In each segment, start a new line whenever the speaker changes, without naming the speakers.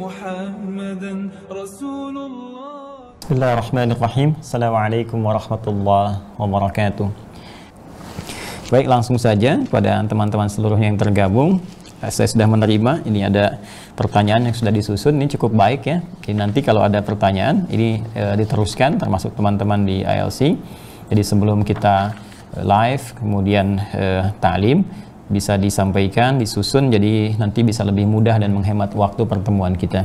محمدا رسول الله.
Bismillahirrahmanirrahim. Assalamualaikum warahmatullahi wabarakatuh. Baik, langsung saja pada teman-teman seluruhnya yang tergabung. Saya sudah menerima, ini ada pertanyaan yang sudah disusun, ini cukup baik ya. Jadi nanti kalau ada pertanyaan, ini diteruskan termasuk teman-teman di ILC. Jadi sebelum kita live, kemudian ta'lim, bisa disampaikan, disusun, jadi nanti bisa lebih mudah dan menghemat waktu pertemuan kita.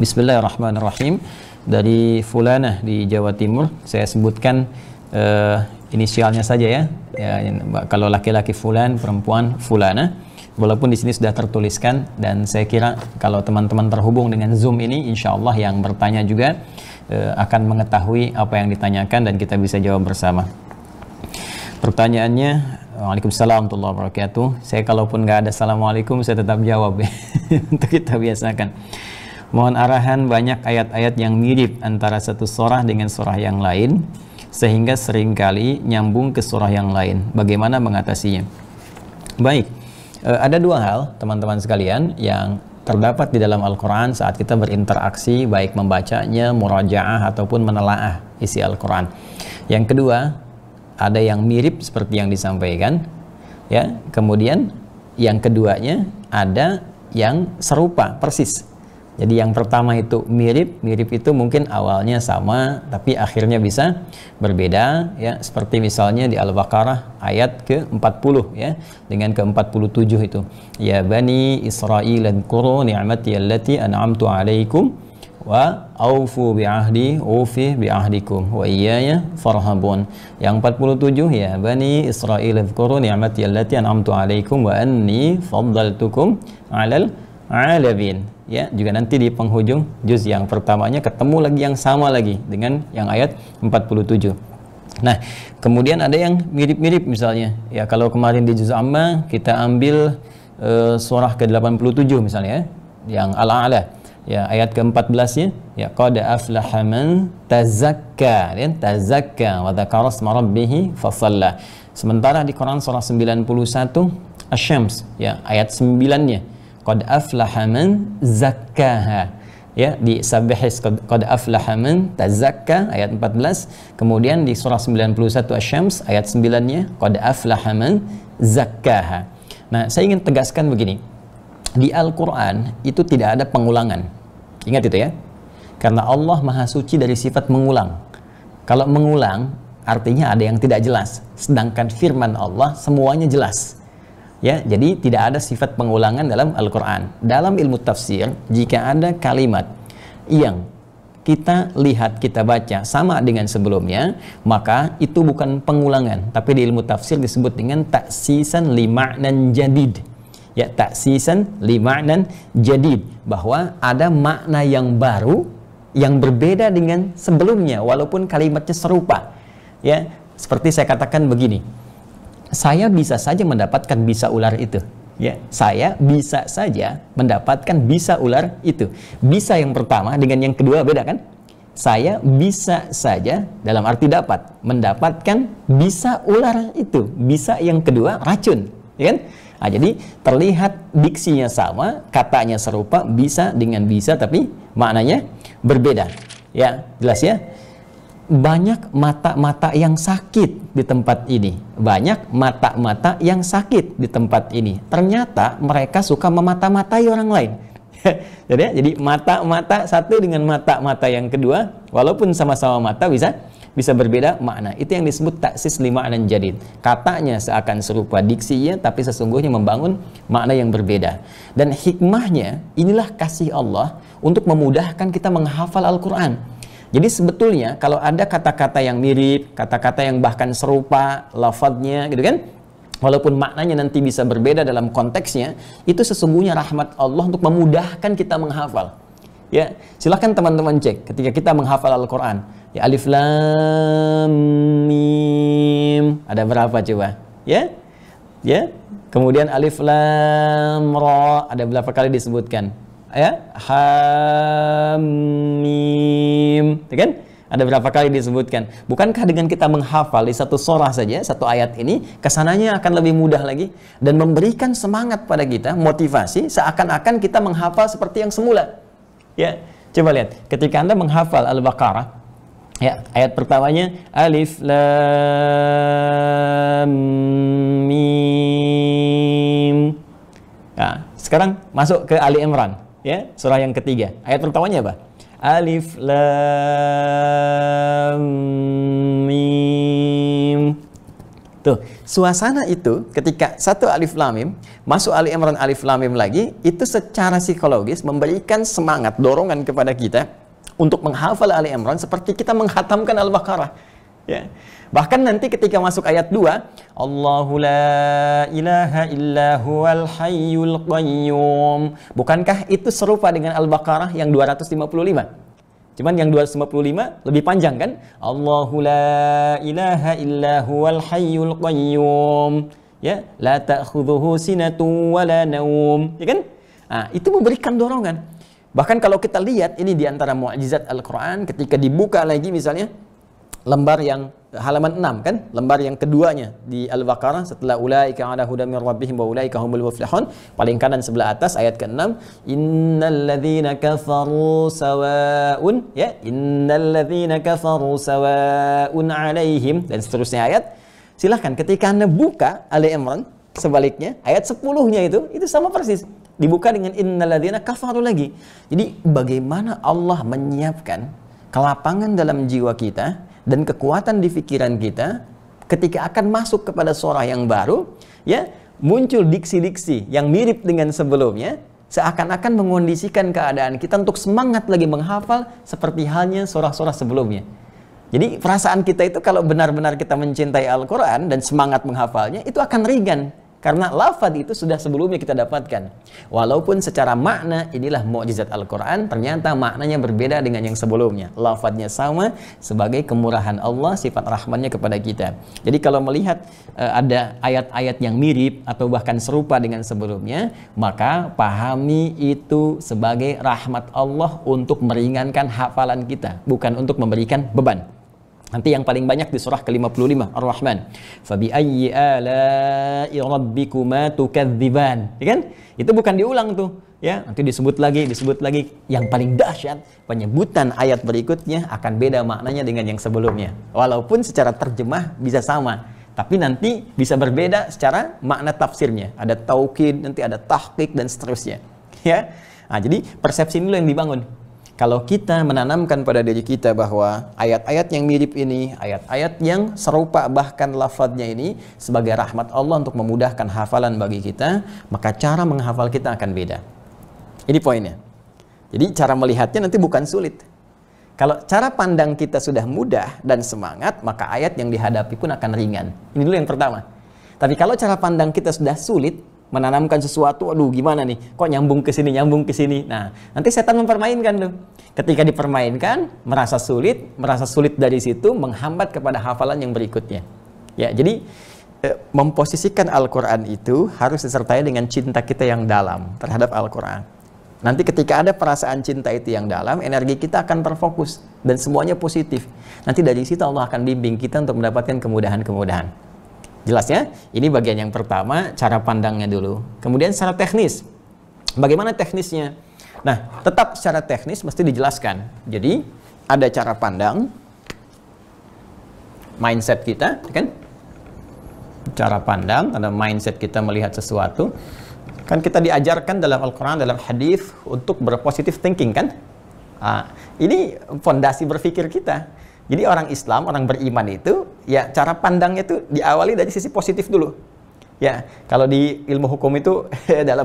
Bismillahirrahmanirrahim. Dari Fulanah di Jawa Timur, saya sebutkan inisialnya saja ya. Kalau laki-laki Fulan, perempuan Fulana. Walaupun di sini sudah tertuliskan, dan saya kira kalau teman-teman terhubung dengan Zoom ini, insya Allah yang bertanya juga akan mengetahui apa yang ditanyakan dan kita bisa jawab bersama. Pertanyaannya, Waalaikumsalam warahmatullahi wabarakatuh. Saya kalaupun nggak ada Assalamualaikum, saya tetap jawab ya. Untuk kita biasakan. Mohon arahan, banyak ayat-ayat yang mirip antara satu surah dengan surah yang lain, sehingga seringkali nyambung ke surah yang lain. Bagaimana mengatasinya? Baik, ada dua hal teman-teman sekalian yang terdapat di dalam Al-Quran saat kita berinteraksi, baik membacanya, murajaah, ataupun menelaah isi Al-Quran. Yang kedua, ada yang mirip seperti yang disampaikan, ya. Kemudian yang keduanya ada yang serupa persis. Jadi yang pertama itu mirip itu mungkin awalnya sama tapi akhirnya bisa berbeda ya, seperti misalnya di Al-Baqarah ayat ke-40 ya, dengan ke-47 itu, ya Bani Israil adhkuru ni'mati allati an'amtu 'alaikum wa aufu bi'ahdi ufi bi'ahdikum wa iyaya farhabun. Yang 47, ya Bani Israil adhkuru ni'mati allati an'amtu 'alaikum wa anni faddaltukum 'alal 'alamin. Ya, juga nanti di penghujung juz yang pertamanya ketemu lagi yang sama lagi dengan yang ayat 47. Nah, kemudian ada yang mirip-mirip misalnya. Ya, kalau kemarin di juz amma kita ambil surah ke-87 misalnya ya, yang Al-A'la. Ya, ayat ke-14-nya, ya qad aflaha man tazakka, ya, tazakka wa dzakara isma rabbih fa shalla. Sementara di Quran surah 91 Asy-Syams, ya, ayat 9-nya qad aflaha man zakkaha, ya, di Sabbihis qad aflaha man tazakka ayat 14. Kemudian di surah 91 Asy-Syams ayat 9-nya qad aflaha man zakkaha. Nah, saya ingin tegaskan begini, di Al-Quran itu tidak ada pengulangan, ingat itu ya, karena Allah maha suci dari sifat mengulang. Kalau mengulang artinya ada yang tidak jelas, sedangkan firman Allah semuanya jelas. Ya, jadi tidak ada sifat pengulangan dalam Al-Quran. Dalam ilmu tafsir, jika ada kalimat yang kita lihat, kita baca sama dengan sebelumnya, maka itu bukan pengulangan, tapi di ilmu tafsir disebut dengan taksisan li ma'nan jadid. Ya, taksisan li ma'nan jadid, bahwa ada makna yang baru yang berbeda dengan sebelumnya walaupun kalimatnya serupa. Ya, seperti saya katakan begini, saya bisa saja mendapatkan bisa ular itu, ya, saya bisa saja mendapatkan bisa ular itu. Bisa yang pertama dengan yang kedua beda kan? Saya bisa saja dalam arti dapat mendapatkan bisa ular itu, bisa yang kedua racun, ya kan? Nah, jadi terlihat diksinya sama, katanya serupa, bisa dengan bisa, tapi maknanya berbeda. Ya, jelas ya? Banyak mata-mata yang sakit di tempat ini. Banyak mata-mata yang sakit di tempat ini. Ternyata mereka suka memata-matai orang lain. Jadi mata-mata satu dengan mata-mata yang kedua, walaupun sama-sama mata bisa berbeda makna. Itu yang disebut taksis li ma'nan jadid. Katanya seakan serupa diksinya, tapi sesungguhnya membangun makna yang berbeda. Dan hikmahnya, inilah kasih Allah untuk memudahkan kita menghafal Al-Quran. Jadi sebetulnya kalau ada kata-kata yang mirip, kata-kata yang bahkan serupa lafadznya gitu kan, walaupun maknanya nanti bisa berbeda dalam konteksnya, itu sesungguhnya rahmat Allah untuk memudahkan kita menghafal. Ya, silahkan teman-teman cek ketika kita menghafal Al-Quran. Ya, alif lam mim, ada berapa coba? Ya, ya. Kemudian alif lam ra, ada berapa kali disebutkan? Ya, hamim, kan? Ada berapa kali disebutkan? Bukankah dengan kita menghafal di satu surah saja, satu ayat ini, kesananya akan lebih mudah lagi dan memberikan semangat pada kita, motivasi, seakan-akan kita menghafal seperti yang semula. Ya, coba lihat. Ketika Anda menghafal Al-Baqarah, ya, ayat pertamanya Alif Lam Mim. Nah, sekarang masuk ke Ali Imran, ya, surah yang ketiga. Ayat pertamanya apa? Alif Lam Mim. Tuh, suasana itu ketika satu Alif Lam Mim masuk Ali Imran Alif Lam Mim lagi, itu secara psikologis memberikan semangat, dorongan kepada kita untuk menghafal Ali Imran seperti kita menghatamkan Al-Baqarah. Ya. Bahkan nanti ketika masuk ayat 2, Allahu la ilaha illa huwal hayyul qayyum. Bukankah itu serupa dengan Al-Baqarah yang 255? Cuman yang 255 lebih panjang kan? Allahu la ilaha illa huwal hayyul qayyum. Ya, la ta'khudhuhu sinatun wala naum. Ya kan? Nah, itu memberikan dorongan. Bahkan kalau kita lihat ini di antara mukjizat Al-Qur'an, ketika dibuka lagi misalnya lembar yang halaman 6 kan, lembar yang keduanya di Al-Baqarah setelah ulaika ala hudan mir rabbihim wa ulaika humul muflihun, paling kanan sebelah atas ayat ke-6, innalladzina kafaru sawaun, ya, innalladzina kafaru sawaun alaihim, dan seterusnya ayat. Silahkan ketika Anda buka Ali Imran sebaliknya ayat 10-nya itu sama persis dibuka dengan innalladzina kafaru lagi. Jadi bagaimana Allah menyiapkan kelapangan dalam jiwa kita dan kekuatan di pikiran kita ketika akan masuk kepada surah yang baru, ya, muncul diksi-diksi yang mirip dengan sebelumnya, seakan-akan mengondisikan keadaan kita untuk semangat lagi menghafal seperti halnya surah-surah sebelumnya. Jadi perasaan kita itu kalau benar-benar kita mencintai Al-Quran dan semangat menghafalnya, itu akan ringan. Karena lafaz itu sudah sebelumnya kita dapatkan. Walaupun secara makna inilah mukjizat Al-Quran, ternyata maknanya berbeda dengan yang sebelumnya. Lafaznya sama sebagai kemurahan Allah, sifat rahmannya kepada kita. Jadi kalau melihat ada ayat-ayat yang mirip atau bahkan serupa dengan sebelumnya, maka pahami itu sebagai rahmat Allah untuk meringankan hafalan kita, bukan untuk memberikan beban. Nanti yang paling banyak di surah ke-55 Ar-Rahman. Fabi ayyi ala'i rabbikuma tukadziban. Ya kan? Itu bukan diulang tuh, ya. Nanti disebut lagi. Yang paling dahsyat, penyebutan ayat berikutnya akan beda maknanya dengan yang sebelumnya. Walaupun secara terjemah bisa sama, tapi nanti bisa berbeda secara makna tafsirnya. Ada taukid, nanti ada tahqiq dan seterusnya. Ya. Nah, jadi persepsi ini yang dibangun. Kalau kita menanamkan pada diri kita bahwa ayat-ayat yang mirip ini, ayat-ayat yang serupa bahkan lafadznya ini sebagai rahmat Allah untuk memudahkan hafalan bagi kita, maka cara menghafal kita akan beda. Ini poinnya. Jadi cara melihatnya nanti bukan sulit. Kalau cara pandang kita sudah mudah dan semangat, maka ayat yang dihadapi pun akan ringan. Ini dulu yang pertama. Tapi kalau cara pandang kita sudah sulit, menanamkan sesuatu, aduh gimana nih, kok nyambung ke sini. Nah, nanti setan mempermainkan tuh. Ketika dipermainkan, merasa sulit dari situ menghambat kepada hafalan yang berikutnya. Ya, jadi memposisikan Al-Quran itu harus disertai dengan cinta kita yang dalam terhadap Al-Quran. Nanti ketika ada perasaan cinta itu yang dalam, energi kita akan terfokus dan semuanya positif. Nanti dari situ Allah akan bimbing kita untuk mendapatkan kemudahan-kemudahan. Jelas ya? Ini bagian yang pertama, cara pandangnya dulu. Kemudian secara teknis. Bagaimana teknisnya? Nah, tetap secara teknis mesti dijelaskan. Jadi, ada cara pandang, mindset kita, kan? Cara pandang, ada mindset kita melihat sesuatu. Kan kita diajarkan dalam Al-Quran, dalam hadis untuk berpositif thinking, kan? Nah, ini fondasi berpikir kita. Jadi orang Islam, orang beriman itu, ya cara pandangnya itu diawali dari sisi positif dulu. Ya, kalau di ilmu hukum itu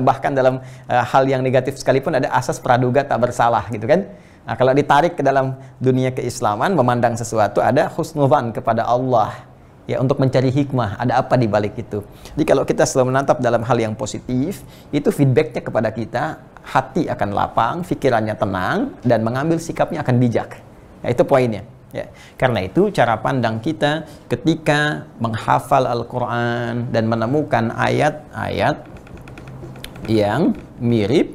bahkan dalam hal yang negatif sekalipun ada asas praduga tak bersalah gitu kan. Nah, kalau ditarik ke dalam dunia keislaman, memandang sesuatu ada husnudzan kepada Allah. Ya, untuk mencari hikmah, ada apa di balik itu. Jadi kalau kita selalu menatap dalam hal yang positif, itu feedbacknya kepada kita, hati akan lapang, pikirannya tenang, dan mengambil sikapnya akan bijak. Ya, itu poinnya. Ya, karena itu cara pandang kita ketika menghafal Al-Quran dan menemukan ayat-ayat yang mirip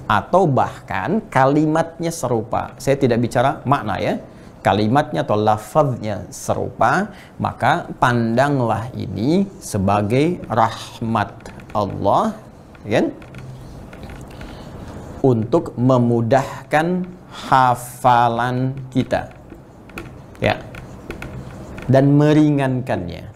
atau bahkan kalimatnya serupa. Saya tidak bicara makna ya, kalimatnya atau lafaznya serupa, maka pandanglah ini sebagai rahmat Allah, kan? untuk memudahkan hafalan kita, ya, dan meringankannya.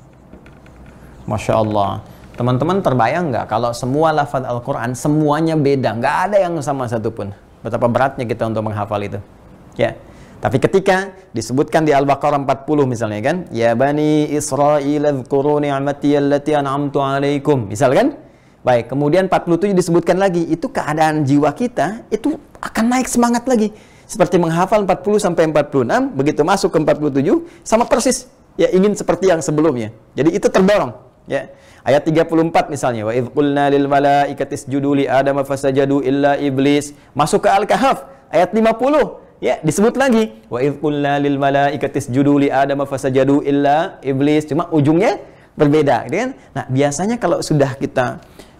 Masya Allah. Teman-teman terbayang nggak kalau semua lafaz Al-Quran semuanya beda, nggak ada yang sama satupun. Betapa beratnya kita untuk menghafal itu, ya. Tapi ketika disebutkan di Al-Baqarah 40 misalnya kan, ya bani Israil dzkuru ni'mati allati an'amtu 'alaikum, misalkan. Baik, kemudian 47 disebutkan lagi, itu keadaan jiwa kita itu akan naik semangat lagi. Seperti menghafal 40 sampai 46, begitu masuk ke 47 sama persis, ya, ingin seperti yang sebelumnya. Jadi itu terdorong, ya. Ayat 34 misalnya, wa idz qulna lil malaikati isjudu li adama fasajadu illa iblis. Masuk ke Al-Kahf ayat 50. Ya, disebut lagi wa idz qulna lil malaikati isjudu li adama fasajadu illa iblis, cuma ujungnya berbeda, gitu kan? Nah, biasanya kalau sudah kita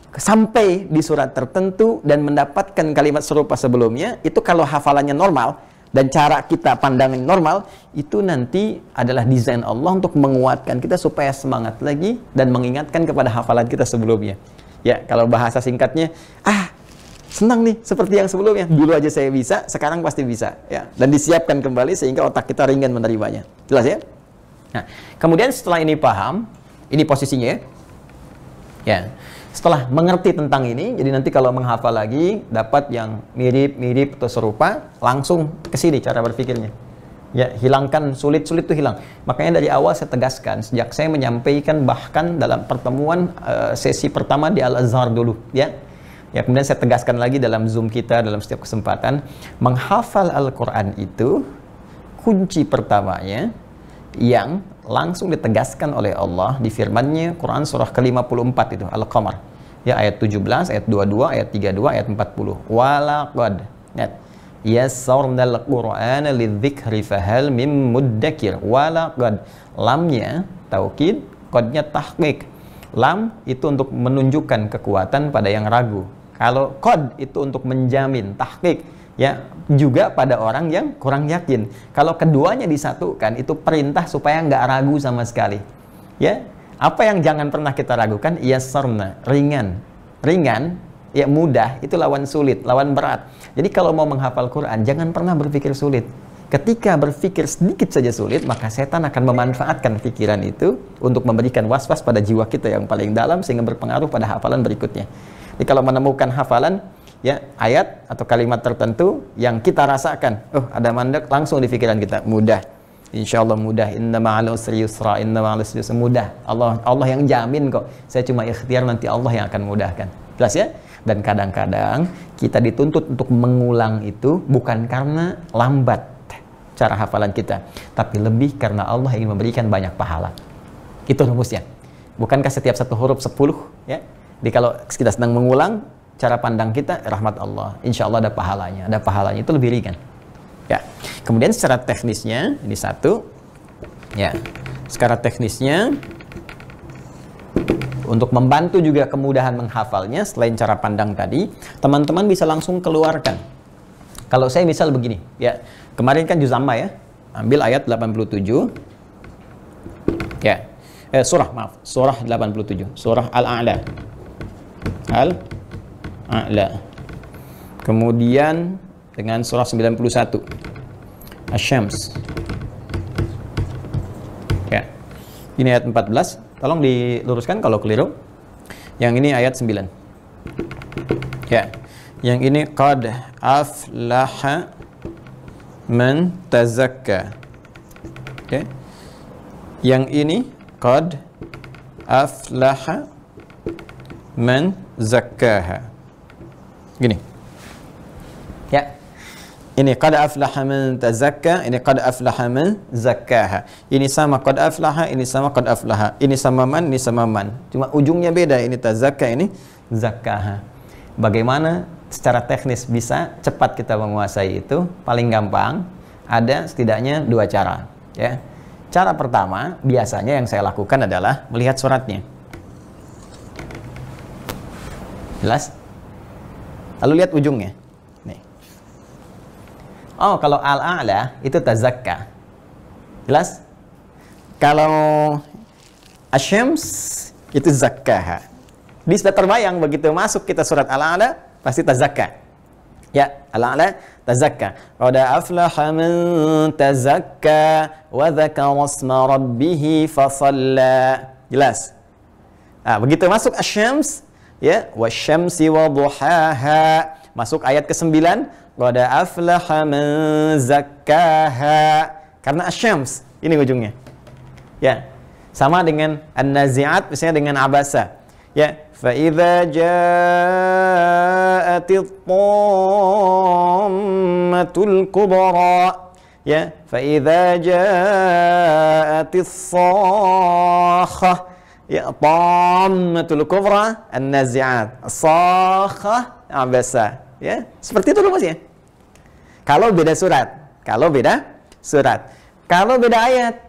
sampai di surat tertentu dan mendapatkan kalimat serupa sebelumnya, itu kalau hafalannya normal dan cara kita pandangin normal, itu nanti adalah desain Allah untuk menguatkan kita supaya semangat lagi dan mengingatkan kepada hafalan kita sebelumnya. Ya, kalau bahasa singkatnya, senang nih seperti yang sebelumnya, dulu aja saya bisa, sekarang pasti bisa, ya. Dan disiapkan kembali sehingga otak kita ringan menerimanya. Jelas ya? Nah, kemudian setelah ini paham, ini posisinya ya. Ya. Setelah mengerti tentang ini, jadi nanti kalau menghafal lagi dapat yang mirip-mirip atau serupa, langsung ke sini cara berpikirnya. Ya, hilangkan sulit-sulit itu hilang. Makanya dari awal saya tegaskan, sejak saya menyampaikan bahkan dalam pertemuan sesi pertama di Al-Azhar dulu, ya. Ya, kemudian saya tegaskan lagi dalam Zoom kita dalam setiap kesempatan, menghafal Al-Quran itu kunci pertamanya yang langsung ditegaskan oleh Allah di firman-Nya Quran surah ke-54 itu Al-Qamar. Ya, ayat 17, ayat 22, ayat 32, ayat 40. Walaqad yassarnal Qur'ana lidzikri fahal mim muddakir. Walaqad, lamnya taukid, qadnya tahqiq. Lam itu untuk menunjukkan kekuatan pada yang ragu. Kalau qad itu untuk menjamin, tahqiq, ya, juga pada orang yang kurang yakin. Kalau keduanya disatukan, itu perintah supaya nggak ragu sama sekali. Ya, apa yang jangan pernah kita ragukan? Yassarna, ringan. Ringan, ya, mudah, itu lawan sulit, lawan berat. Jadi kalau mau menghafal Quran, jangan pernah berpikir sulit. Ketika berpikir sedikit saja sulit, maka setan akan memanfaatkan pikiran itu untuk memberikan was-was pada jiwa kita yang paling dalam sehingga berpengaruh pada hafalan berikutnya. Jadi kalau menemukan hafalan, ya, ayat atau kalimat tertentu yang kita rasakan, ada mandek, langsung di pikiran kita, mudah. Insya Allah mudah. Inna ma'al usri yusra, inna ma'al usri yusra, mudah. Allah yang jamin kok. Saya cuma ikhtiar, nanti Allah yang akan mudahkan. Jelas ya? Dan kadang-kadang kita dituntut untuk mengulang itu bukan karena lambat cara hafalan kita, tapi lebih karena Allah ingin memberikan banyak pahala. Itu rumusnya. Bukankah setiap satu huruf 10, ya? Jadi kalau kita sedang mengulang, cara pandang kita rahmat Allah, insya Allah ada pahalanya, itu lebih ringan. Ya. Kemudian secara teknisnya ini satu, ya. Secara teknisnya untuk membantu juga kemudahan menghafalnya, selain cara pandang tadi, teman-teman bisa langsung keluarkan. Kalau saya misal begini, ya, kemarin kan juz amma ya, ambil ayat 87, ya, surah 87, surah Al-A'la. Kemudian dengan surah 91 Asy-Syams. Ya. Ini ayat 14. Tolong diluruskan kalau keliru. Yang ini ayat 9. Ya. Yang ini qad aflaha man tazakka. Oke. Yang ini qad aflaha man zakkaha. Gini. Ya. Ini qad aflaha man tazakka, ini qad aflaha man zakkaha. Ini sama qad aflaha, ini sama qad aflaha. Ini sama man, ini sama man. Cuma ujungnya beda, ini tazakka, ini zakkaha. Bagaimana secara teknis bisa cepat kita menguasai itu? Paling gampang, ada setidaknya dua cara, ya. Cara pertama, biasanya yang saya lakukan adalah melihat suratnya. Jelas? Lalu lihat ujungnya. Nih. Oh, kalau Al-A'la itu tazakka. Jelas? Kalau Asy-Syams itu zakkaha. Dia sudah terbayang begitu masuk kita surat Al-A'la pasti tazakka. Ya, Al-A'la tazakka. Qad aflaha man tazakka wa dzakara isma rabbih fasalla. Jelas. Nah, begitu masuk asy-syams, ya, wasyamsi wa duhaha. Masuk ayat ke-9, qad aflaha man zakkaha. Karena asy-syams, ini ujungnya. Ya. Sama dengan an-nazi'at misalnya dengan abasa. Ya, fa idza ja'atit tammatul kubra. Ya, fa idza ja'atis sakhah. Ya, tammatul kubra an-nazi'at. Sakhah abasa. Ya, seperti itu rumusnya. Kalau beda surat, kalau beda surat. Kalau beda ayat.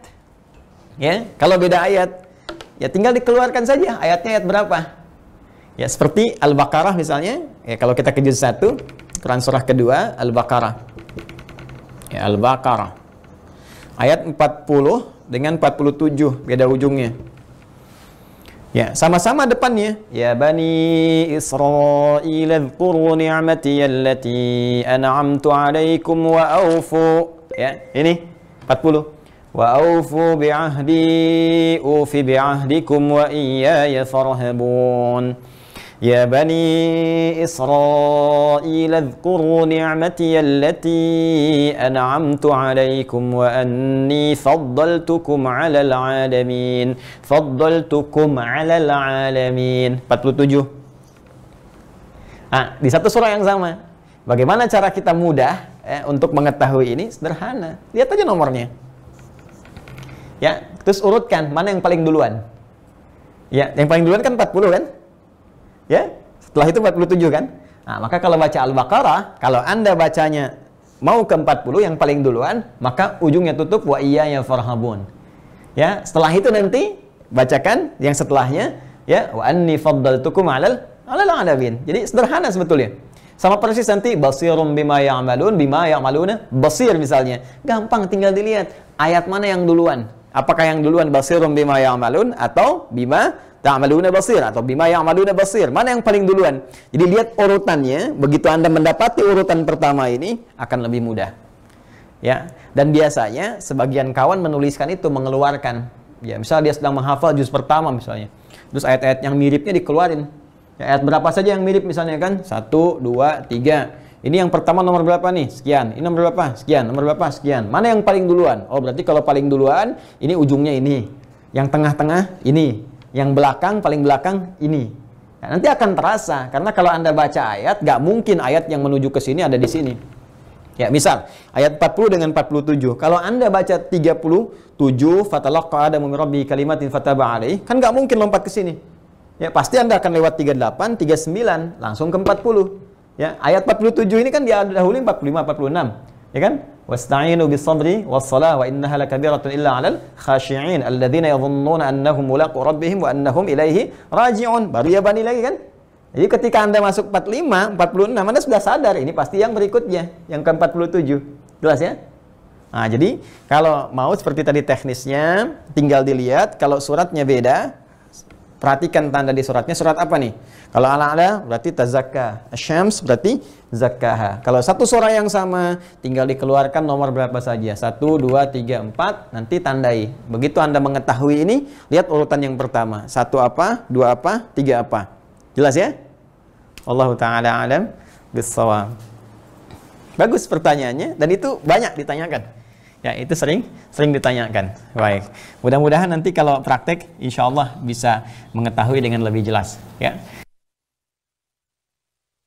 Ya, kalau beda ayat, ya tinggal dikeluarkan saja ayatnya ayat berapa. Ya, seperti Al-Baqarah misalnya, ya kalau kita ke juz 1, Quran surah kedua, Al-Baqarah. Ya, Al-Baqarah. Ayat 40 dengan 47, beda ujungnya. Ya, sama-sama depannya. Ya Bani Israil dzkuru ni'mati allati an'amtu 'alaikum wa aufu. Ya, ini 40. Wa aufu bi'ahdi ufi bi'ahdikum wa iyaya farhabun. Ya Bani Israil dzkuru ni'mati allati an'amtu 'alaikum wa anni faddaltukum 'alal 'alamin. Faddaltukum 'alal 'alamin. 47. Di satu surah yang sama. Bagaimana cara kita mudah untuk mengetahui ini? Sederhana. Lihat aja nomornya. Ya, terus urutkan mana yang paling duluan. Ya, yang paling duluan kan 40 kan? Ya, setelah itu 47 kan? Nah, maka kalau baca Al-Baqarah, kalau Anda bacanya mau ke 40 yang paling duluan, maka ujungnya tutup wa iyaya farhabun. Ya, setelah itu nanti bacakan yang setelahnya, ya, wa anni faddaltukum 'alal 'alamin. Jadi sederhana sebetulnya. Sama persis nanti basirum bima ya'maluna, basir misalnya. Gampang, tinggal dilihat ayat mana yang duluan. Apakah yang duluan basirum bima ya'malun atau bima ta'maluna basir atau bima ya'maluna basir? Mana yang paling duluan? Jadi lihat urutannya, begitu Anda mendapati urutan pertama ini akan lebih mudah. Ya, dan biasanya sebagian kawan menuliskan itu mengeluarkan. Ya, misalnya dia sedang menghafal juz pertama misalnya. Terus ayat-ayat yang miripnya dikeluarin. Ya, ayat berapa saja yang mirip misalnya kan? 1, 2, 3. Ini yang pertama nomor berapa nih? Sekian. Ini nomor berapa? Sekian. Nomor berapa? Sekian. Mana yang paling duluan? Oh, berarti kalau paling duluan, ini ujungnya ini. Yang tengah-tengah, ini. Yang belakang, paling belakang, ini. Nah, nanti akan terasa. Karena kalau Anda baca ayat, nggak mungkin ayat yang menuju ke sini ada di sini. Ya, misal, ayat 40 dengan 47. Kalau Anda baca 37, fatalaqqa Adamu min rabbihi kalimatin fataba alaihi, kan nggak mungkin lompat ke sini. Ya, pasti Anda akan lewat 38, 39, langsung ke 40. Ya, ayat 47 ini kan dia dahulu 45, 46. Ya kan? Wasta'inu bis-sabri was-shalah wa innaha lakabiratun illa 'alal khashi'in alladzina yadhunnuna annahum mulaqu rabbihim wa annahum ilaihi raji'un. Baru ya Bani lagi kan? Jadi ketika Anda masuk 45, 46, Anda sudah sadar ini pasti yang berikutnya, yang ke-47. Jelas ya? Nah, jadi kalau mau seperti tadi teknisnya, tinggal dilihat kalau suratnya beda. Perhatikan tanda di suratnya, surat apa nih? Kalau Al-A'la berarti tazakka, Asy-Syams berarti zakkaha. Kalau satu surah yang sama, tinggal dikeluarkan nomor berapa saja. 1, 2, 3, 4, nanti tandai. Begitu Anda mengetahui ini, lihat urutan yang pertama. 1 apa, 2 apa, 3 apa. Jelas ya? Wallahu ta'ala alam bis-shawab. Bagus pertanyaannya, dan itu banyak ditanyakan. Ya, itu sering ditanyakan. Baik. Mudah-mudahan nanti kalau praktek, insya Allah bisa mengetahui dengan lebih jelas. Ya.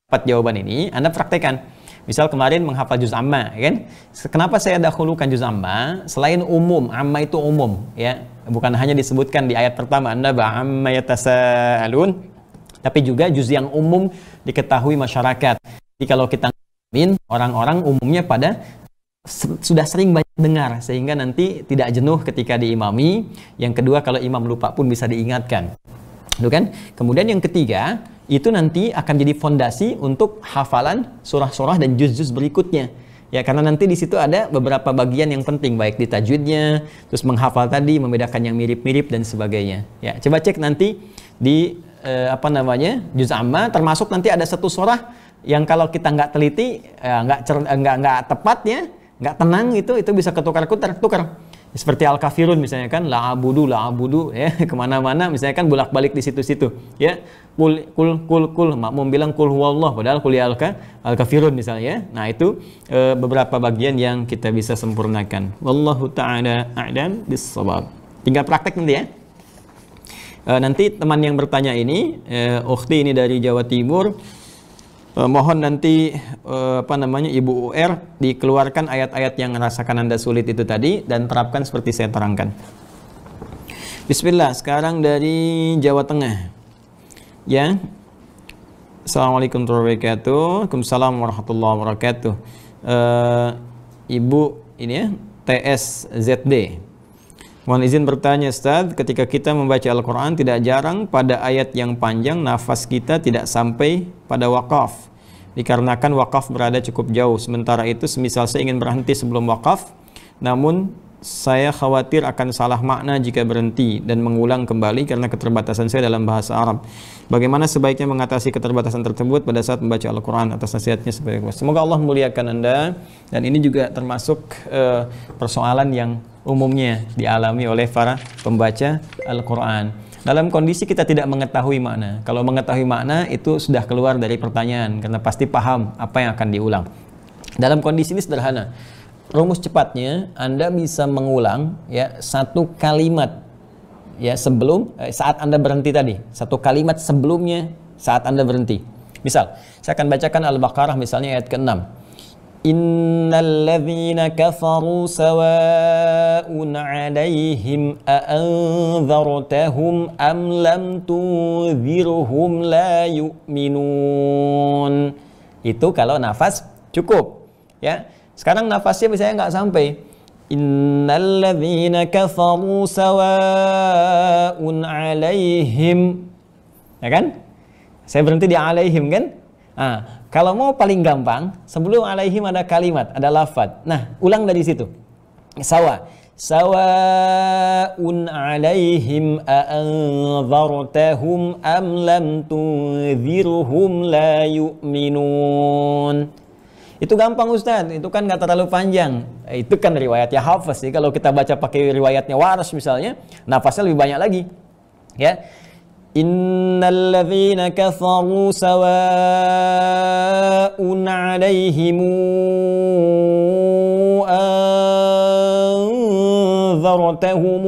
Dapat jawaban ini, Anda praktekkan. Misal kemarin menghafal juz amma, kan? Kenapa saya dahulukan juz amma? Selain umum, amma itu umum, ya. Bukan hanya disebutkan di ayat pertama, Anda ba'amma yatasa'alun, tapi juga juz yang umum diketahui masyarakat. Jadi kalau kita ngalamin, orang-orang umumnya pada sudah sering banyak dengar, sehingga nanti tidak jenuh ketika diimami. Yang kedua, kalau imam lupa pun bisa diingatkan. Itu kan? Kemudian yang ketiga, itu nanti akan jadi fondasi untuk hafalan surah-surah dan juz-juz berikutnya. Ya, karena nanti di situ ada beberapa bagian yang penting, baik di tajwidnya, terus menghafal tadi, membedakan yang mirip-mirip dan sebagainya. Ya, coba cek nanti di juz amma, termasuk nanti ada satu surah yang kalau kita nggak teliti, nggak tepat ya, nggak tenang itu bisa ketukar. Seperti al-kafirun misalnya kan, la abudu ya, kemana-mana misalnya kan bolak-balik di situ-situ ya. Kul makmum bilang kul huwallah, padahal kul ya al-kafirun misalnya ya. Nah itu beberapa bagian yang kita bisa sempurnakan. Wallahu ta'ala a'lam bis-shawab. Tinggal praktek nanti ya. Nanti teman yang bertanya ini, ukhti ini dari Jawa Timur, mohon nanti Ibu UR dikeluarkan ayat-ayat yang rasakan Anda sulit itu tadi dan terapkan seperti saya terangkan. Bismillah. Sekarang dari Jawa Tengah. Ya. Assalamualaikum warahmatullahi wabarakatuh. Waalaikumsalam warahmatullahi wabarakatuh. Ibu ini ya, TSZD. Mohon izin bertanya Ustaz, ketika kita membaca Al-Quran tidak jarang pada ayat yang panjang nafas kita tidak sampai pada wakaf, dikarenakan wakaf berada cukup jauh. Sementara itu semisal saya ingin berhenti sebelum wakaf, namun saya khawatir akan salah makna jika berhenti dan mengulang kembali karena keterbatasan saya dalam bahasa Arab. Bagaimana sebaiknya mengatasi keterbatasan tersebut pada saat membaca Al-Quran? Atas nasihatnya sebagai semoga Allah memuliakan Anda. Dan ini juga termasuk persoalan yang umumnya dialami oleh para pembaca Al-Quran. Dalam kondisi kita tidak mengetahui makna. Kalau mengetahui makna itu sudah keluar dari pertanyaan karena pasti paham apa yang akan diulang. Dalam kondisi ini sederhana. Rumus cepatnya Anda bisa mengulang ya satu kalimat ya sebelum saat Anda berhenti tadi. Satu kalimat sebelumnya saat Anda berhenti. Misal, saya akan bacakan Al-Baqarah misalnya ayat ke-6. Innal ladzina kafaru sawa'un 'alaihim a'anzartahum am lam tunzirhum la yu'minun. Itu kalau nafas cukup ya. Sekarang nafasnya misalnya nggak sampai. Innal ladzina kafaru sawa'un 'alaihim. Ya kan? Saya berhenti di 'alaihim kan? Nah, kalau mau paling gampang, sebelum alaihim ada kalimat, ada lafad. Nah, ulang dari situ. Sawa'un alaihim a'anzartahum am lam tunzirhum la yu'minun. Itu gampang Ustaz, itu kan nggak terlalu panjang. Itu kan riwayatnya Hafiz sih. Kalau kita baca pakai riwayatnya Waras misalnya, nafasnya lebih banyak lagi. Ya. Innal ladzina kafaru sawa'un 'alaihim anzartahum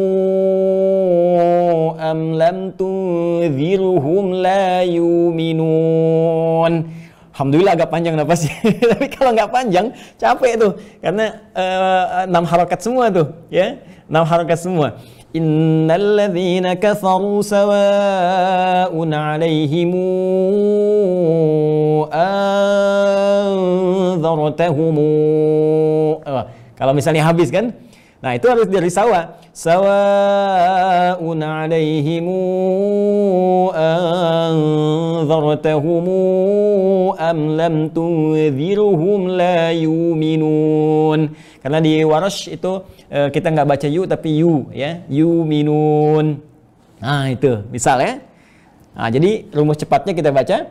am lam tunzirhum la yu'minun. Alhamdulillah agak panjang napasnya. Tapi kalau nggak panjang capek tuh karena 6 harokat semua tuh ya. 6 harokat semua. Innal ladzina kafaru sawa'un 'alaihim anzartahum. Kalau misalnya habis kan? Nah, itu harus dari sawa'un 'alaihim anzartahum am lam tunzirhum la yu'minun. Karena di Warash itu kita nggak baca yu tapi yu ya, yu'minun. Nah, itu misal ya. Nah, jadi rumus cepatnya kita baca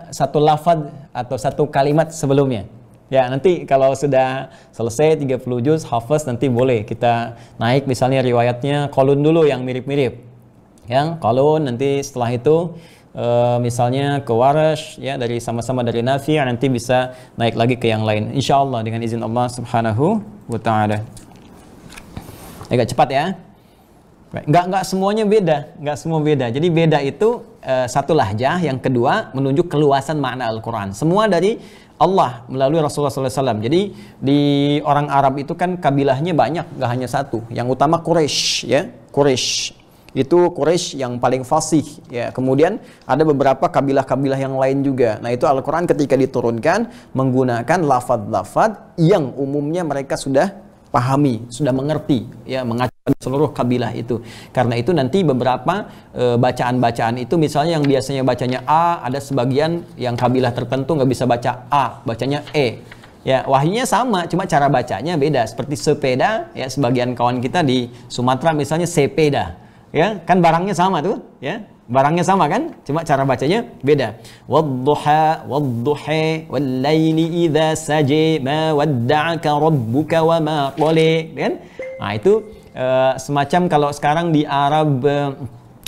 satu lafaz atau satu kalimat sebelumnya. Ya, nanti kalau sudah selesai 30 juz Hafiz nanti boleh kita naik misalnya riwayatnya Qalun dulu yang mirip-mirip. Yang Qalun nanti setelah itu misalnya ke Warash ya dari sama-sama dari Nafi' nanti bisa naik lagi ke yang lain insyaallah dengan izin Allah Subhanahu wa taala. Agak cepat ya. Enggak semuanya beda, enggak semua beda. Jadi beda itu satu lahjah, yang kedua menunjuk keluasan makna Al-Qur'an. Semua dari Allah melalui Rasulullah SAW. Jadi di orang Arab itu kan kabilahnya banyak, enggak hanya satu. Yang utama Quraisy ya, Quraisy. Itu Quraisy yang paling fasih ya. Kemudian ada beberapa kabilah-kabilah yang lain juga. Nah, itu Al-Qur'an ketika diturunkan menggunakan lafaz-lafaz yang umumnya mereka sudah pahami, sudah mengerti ya, mengacu seluruh kabilah itu. Karena itu nanti beberapa bacaan-bacaan itu misalnya yang biasanya bacanya A, ada sebagian yang kabilah tertentu nggak bisa baca A, bacanya E. Ya, wahyunya sama, cuma cara bacanya beda. Seperti sepeda ya, sebagian kawan kita di Sumatera misalnya sepeda. Ya, kan barangnya sama tuh, ya. Barangnya sama kan? Cuma cara bacanya beda. Wadduha, wadduha, wallaili idza saja, ma wadda'aka rabbuka wa ma qala, kan? Nah, itu semacam kalau sekarang di Arab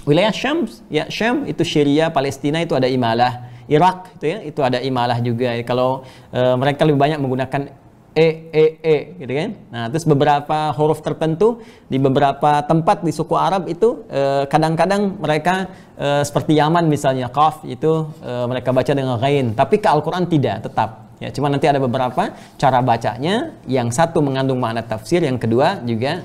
wilayah Syam, ya Syam itu Syria, Palestina itu ada imalah. Irak itu ya, itu ada imalah juga. Kalau mereka lebih banyak menggunakan gitu kan. Nah, terus beberapa huruf tertentu di beberapa tempat di suku Arab itu kadang-kadang mereka seperti Yaman misalnya, qaf itu mereka baca dengan ghain, tapi ke Al-Qur'an tidak, tetap. Ya, cuma nanti ada beberapa cara bacanya, yang satu mengandung makna tafsir, yang kedua juga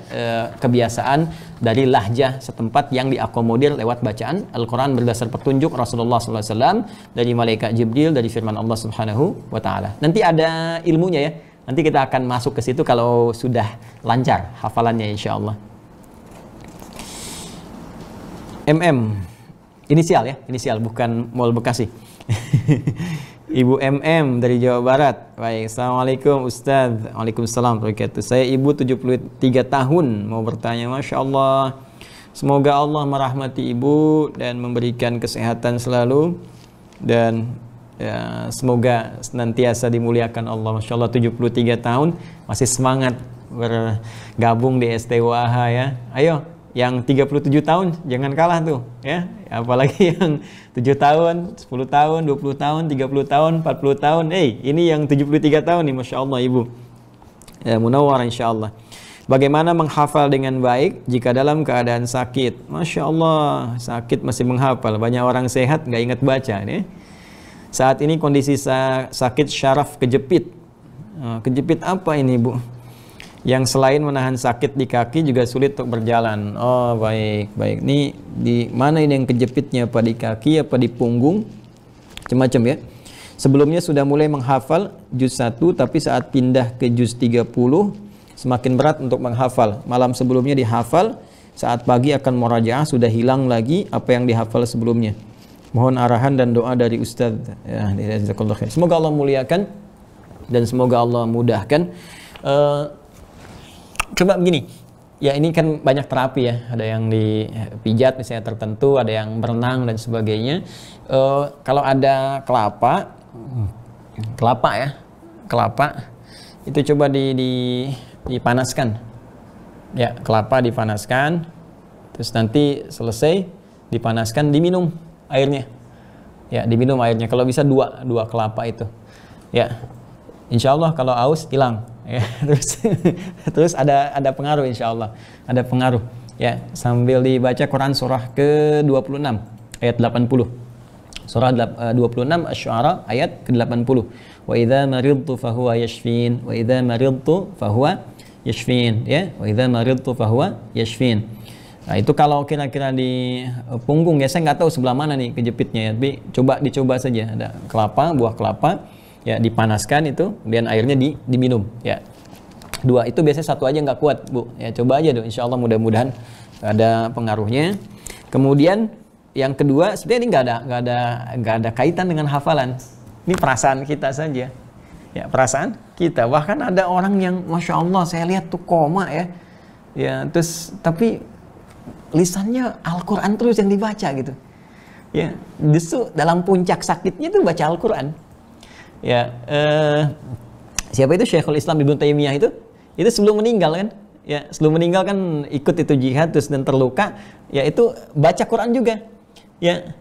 kebiasaan dari lahjah setempat yang diakomodir lewat bacaan Al-Quran berdasar petunjuk Rasulullah SAW, dari malaikat Jibril, dari firman Allah Subhanahu wa Ta'ala. Nanti ada ilmunya ya. Nanti kita akan masuk ke situ kalau sudah lancar hafalannya insya Allah. Inisial ya, inisial bukan Mall Bekasi. Ibu MM dari Jawa Barat. Baik, Assalamualaikum Ustadz. Waalaikumsalam warahmatullahi wabarakatuh. Saya ibu 73 tahun, mau bertanya. Masya Allah, semoga Allah merahmati ibu dan memberikan kesehatan selalu, dan ya, semoga senantiasa dimuliakan Allah. Masya Allah, 73 tahun masih semangat bergabung di STWH ya. Ayo, yang 37 tahun jangan kalah tuh ya. Apalagi yang 7 tahun, 10 tahun, 20 tahun, 30 tahun, 40 tahun. Ini yang 73 tahun nih, Masya Allah ibu. Ya, munawwar insya Allah. Bagaimana menghafal dengan baik jika dalam keadaan sakit? Masya Allah, sakit masih menghafal. Banyak orang sehat nggak ingat baca nih. Saat ini kondisi sakit syaraf kejepit. Kejepit apa ini Bu? Yang selain menahan sakit di kaki juga sulit untuk berjalan. Oh baik. Ini di mana ini yang kejepitnya? Apa di kaki, apa di punggung? Macam-macam ya. Sebelumnya sudah mulai menghafal juz 1, tapi saat pindah ke juz 30 semakin berat untuk menghafal. Malam sebelumnya dihafal, saat pagi akan murajaah sudah hilang lagi apa yang dihafal sebelumnya. Mohon arahan dan doa dari Ustadz. Ya, semoga Allah muliakan dan semoga Allah mudahkan. Coba begini, ya ini kan banyak terapi ya. Ada yang dipijat misalnya tertentu, ada yang berenang dan sebagainya. Kalau ada kelapa itu coba dipanaskan. Ya, kelapa dipanaskan, terus nanti selesai dipanaskan, diminum airnya. Ya, diminum airnya. Kalau bisa dua kelapa itu. Ya, insya Allah kalau aus hilang. Ya, terus ada pengaruh insya Allah. Ada pengaruh. Ya, sambil dibaca Quran surah ke-26 ayat 80. Surah 26 Asy-Syu'ara ayat ke-80. Wa idza maridtu fahuwa yashfin. Wa idza maridtu fahuwa yashfin. Ya, wa idza maridtu fahuwa yashfin. Nah, itu kalau kira-kira di punggung ya, saya nggak tahu sebelah mana nih kejepitnya ya, tapi dicoba saja. Ada kelapa, buah kelapa, ya dipanaskan itu, kemudian airnya diminum. Ya, dua itu biasanya satu aja nggak kuat Bu. Ya coba aja dong, insya Allah mudah-mudahan ada pengaruhnya. Kemudian yang kedua, sebenarnya ini nggak ada kaitan dengan hafalan. Ini perasaan kita saja. Ya perasaan kita. Bahkan ada orang yang Masya Allah saya lihat tuh koma ya. Ya terus tapi lisannya Al-Quran terus yang dibaca gitu. Ya, justru dalam puncak sakitnya itu baca Al-Quran. Ya, siapa itu Syekhul Islam Ibnu Taimiyah itu sebelum meninggal kan? Ya, sebelum meninggal kan ikut itu jihad terus dan terluka. Ya itu baca Quran juga. Ya,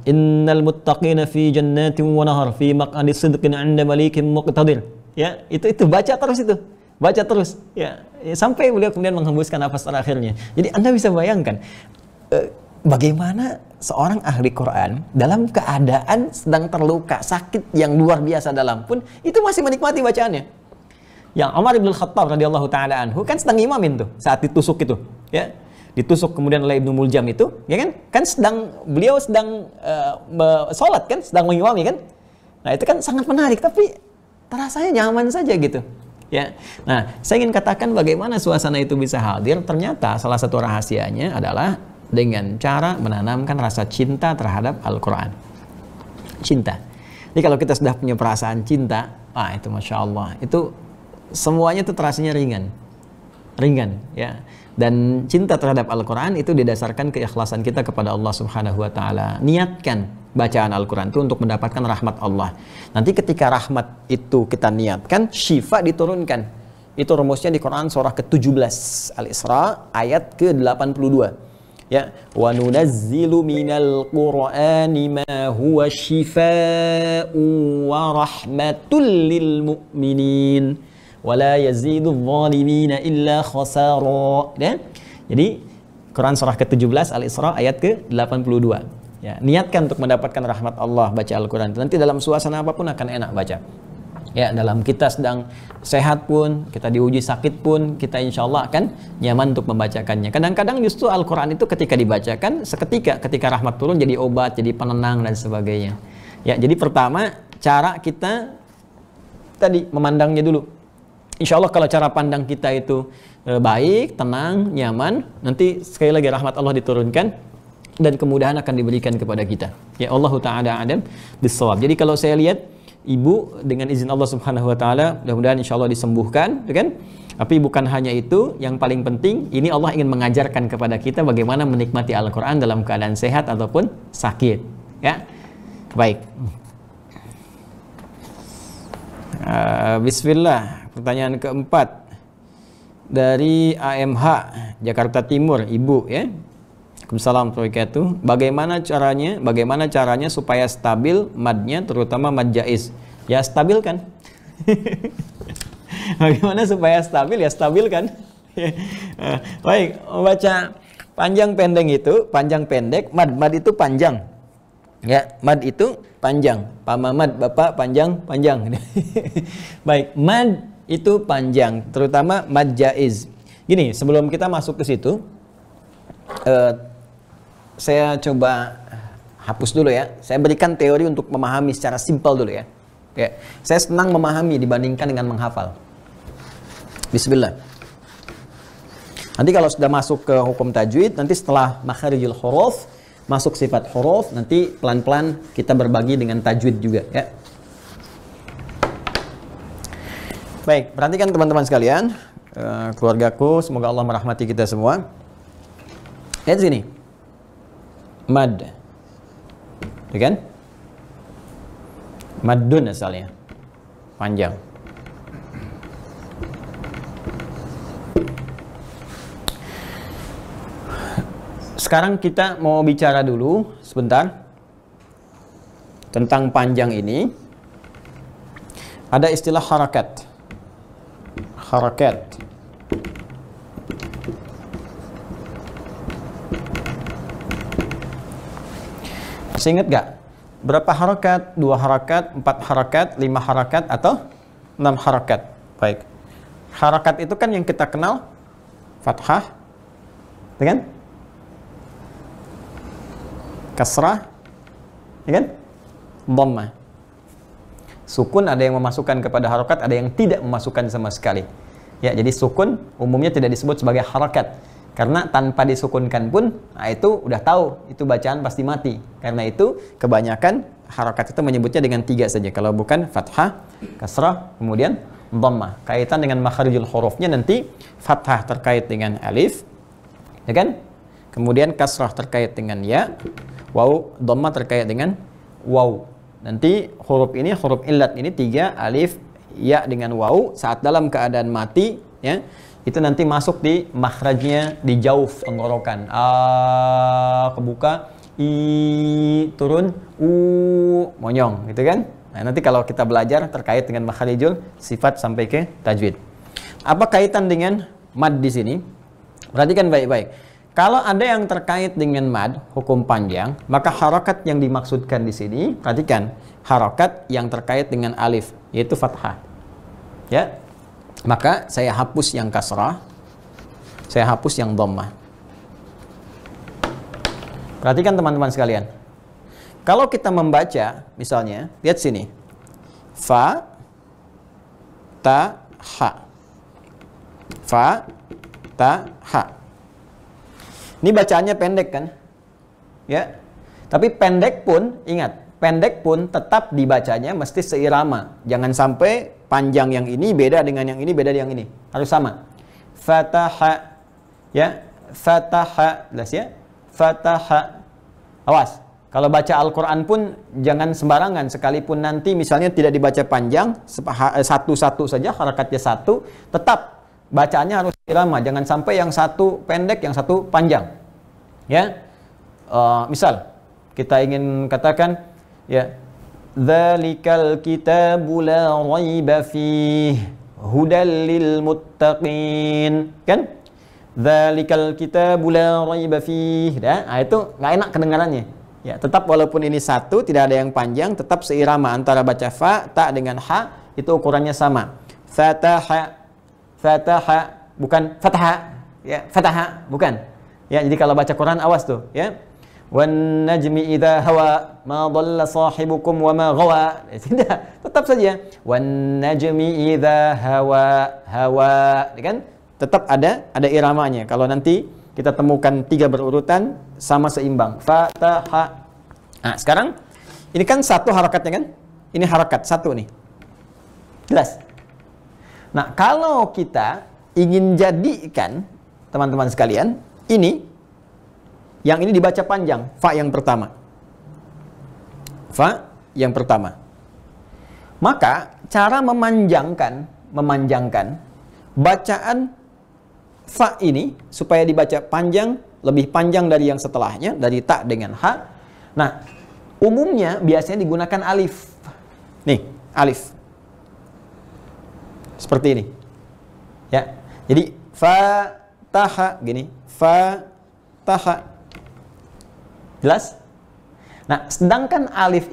innal muttaqina fi jannatin wa nahar fi maq'adi sidqin 'inda malikin muqtadir. Ya, itu baca terus itu. Baca terus ya, sampai beliau kemudian menghembuskan nafas terakhirnya. Jadi Anda bisa bayangkan bagaimana seorang ahli Quran dalam keadaan sedang terluka, sakit yang luar biasa dalam pun itu masih menikmati bacaannya. Yang Umar bin Khattab radhiyallahu taala anhu kan sedang imamin tuh saat ditusuk itu, ya. Ditusuk kemudian oleh Ibnu Muljam itu, ya kan? Kan beliau sedang sholat kan, sedang mengimami kan. Nah, itu kan sangat menarik tapi terasanya nyaman saja gitu. Ya, nah saya ingin katakan bagaimana suasana itu bisa hadir. Ternyata salah satu rahasianya adalah dengan cara menanamkan rasa cinta terhadap Al-Quran. Cinta. Jadi kalau kita sudah punya perasaan cinta, itu Masya Allah, itu semuanya itu terasanya ringan, ya. Dan cinta terhadap Al-Quran itu didasarkan keikhlasan kita kepada Allah Subhanahu wa Ta'ala. Niatkan bacaan Al-Quran itu untuk mendapatkan rahmat Allah. Nanti ketika rahmat itu kita niatkan, syifa diturunkan. Itu rumusnya di Quran surah ke-17 Al-Isra ayat ke-82. Ya, wa nunazzilu minal Qur'ani ma huwa syifaa'un wa rahmatul lil mu'minin. Wala yazidul zalimina illa khasara. Ya? Jadi Quran surah ke-17 Al-Isra ayat ke-82. Ya, niatkan untuk mendapatkan rahmat Allah baca Al-Quran. Nanti dalam suasana apapun akan enak baca. Ya, dalam kita sedang sehat pun, kita diuji sakit pun, kita insya Allah akan nyaman untuk membacakannya. Kadang-kadang justru Al-Quran itu ketika dibacakan, ketika rahmat turun jadi obat, jadi penenang dan sebagainya. Ya, jadi pertama cara kita tadi memandangnya dulu. Insya Allah kalau cara pandang kita itu baik, tenang, nyaman, nanti sekali lagi rahmat Allah diturunkan dan kemudahan akan diberikan kepada kita. Ya Allah Ta'ala adam bisawab. Jadi kalau saya lihat ibu dengan izin Allah Subhanahu Wa Ta'ala, mudah-mudahan insya Allah disembuhkan, kan? Tapi bukan hanya itu, yang paling penting ini Allah ingin mengajarkan kepada kita bagaimana menikmati Al-Quran dalam keadaan sehat ataupun sakit. Ya, baik. Bismillah. Pertanyaan keempat dari AMH Jakarta Timur, Ibu ya. Waalaikumsalam warahmatullahi wabarakatuh. Bagaimana caranya supaya stabil madnya, terutama mad jaiz? Ya stabilkan. Bagaimana supaya stabil? Ya stabilkan. Baik, membaca panjang pendek itu, panjang pendek, mad itu panjang. Ya, mad itu panjang. Pak Mamat, Bapak panjang. Baik, mad itu panjang, terutama mad jaiz. Gini, sebelum kita masuk ke situ, saya coba hapus dulu ya. Saya berikan teori untuk memahami secara simpel dulu ya. Ya, saya senang memahami dibandingkan dengan menghafal. Bismillah. Nanti kalau sudah masuk ke hukum tajwid, nanti setelah makharijul huruf, masuk sifat huruf, nanti pelan-pelan kita berbagi dengan tajwid juga ya. Baik, perhatikan teman-teman sekalian, keluargaku, semoga Allah merahmati kita semua. Lihat sini, mad, ya kan? Maddun asalnya, panjang. Sekarang kita mau bicara dulu sebentar tentang panjang ini. Ada istilah harakat. Harakat. Masih ingat gak? Berapa harakat? 2 harakat, 4 harakat, 5 harakat, atau 6 harakat? Baik. Harakat itu kan yang kita kenal fathah, ya kan? Kasrah, ya kan? Dhammah. Sukun ada yang memasukkan kepada harakat, ada yang tidak memasukkan sama sekali. Ya, jadi sukun umumnya tidak disebut sebagai harakat. Karena tanpa disukunkan pun, nah itu udah tahu, itu bacaan pasti mati. Karena itu kebanyakan harakat itu menyebutnya dengan 3 saja. Kalau bukan fathah, kasrah, kemudian dhammah. Kaitan dengan makharijul hurufnya nanti fathah terkait dengan alif, ya kan? Kemudian kasrah terkait dengan ya, waw, dhammah terkait dengan waw. Nanti huruf ini, huruf illat ini 3, alif, ya dengan waw, saat dalam keadaan mati, ya, itu nanti masuk di makhrajnya, di jauf tenggorokan. A kebuka, i turun, u monyong, gitu kan? Nah, nanti kalau kita belajar terkait dengan makharijul sifat sampai ke tajwid. Apa kaitan dengan mad di sini? Perhatikan baik-baik. Kalau ada yang terkait dengan mad, hukum panjang, maka harakat yang dimaksudkan di sini, perhatikan, harakat yang terkait dengan alif, yaitu fathah. Ya, maka saya hapus yang kasrah, saya hapus yang dhammah. Perhatikan teman-teman sekalian. Kalau kita membaca, misalnya, lihat sini, fa, ta, ha, fa, ta, ha. Ini bacaannya pendek kan? Ya. Tapi pendek pun, ingat, pendek pun tetap dibacanya mesti seirama. Jangan sampai panjang yang ini beda dengan yang ini, beda dengan yang ini. Harus sama. Fataha, Ya, fataha, jelas ya? Fataha. Awas, kalau baca Al-Quran pun jangan sembarangan, sekalipun nanti misalnya tidak dibaca panjang, satu-satu saja, harakatnya satu, tetap bacaannya harus irama, jangan sampai yang satu pendek, yang satu panjang. Ya, misal kita ingin katakan, ya, dzalikal kitabu la raiba fihi hudal lil muttaqin, kan? Dzalikal kitabu la raiba fihi. Itu nggak enak kedengarannya. Ya, tetap walaupun ini satu, tidak ada yang panjang, tetap seirama antara baca fa, ta dengan ha, itu ukurannya sama. Fataha, fataha, bukan fataha. Ya, fataha, bukan. Ya, jadi kalau baca Quran awas tuh, ya. Wan najmi idza hawa ma dhalla sahibukum wa ma ghawa. Tidak, tetap saja. Wan najmi idza hawa, kan? Tetap ada iramanya. Kalau nanti kita temukan 3 berurutan sama seimbang. Fataha. Nah, sekarang ini kan satu harakatnya kan? Ini harakat satu nih. Jelas? Nah, kalau kita ingin jadikan teman-teman sekalian, yang ini dibaca panjang, fa yang pertama. Fa yang pertama. Maka cara memanjangkan bacaan fa ini supaya dibaca panjang, lebih panjang dari yang setelahnya, dari ta dengan ha. Nah, umumnya biasanya digunakan alif. Nih, alif. Seperti ini. Ya. Jadi fa taha gini, fa taha. Jelas? Nah, sedangkan alif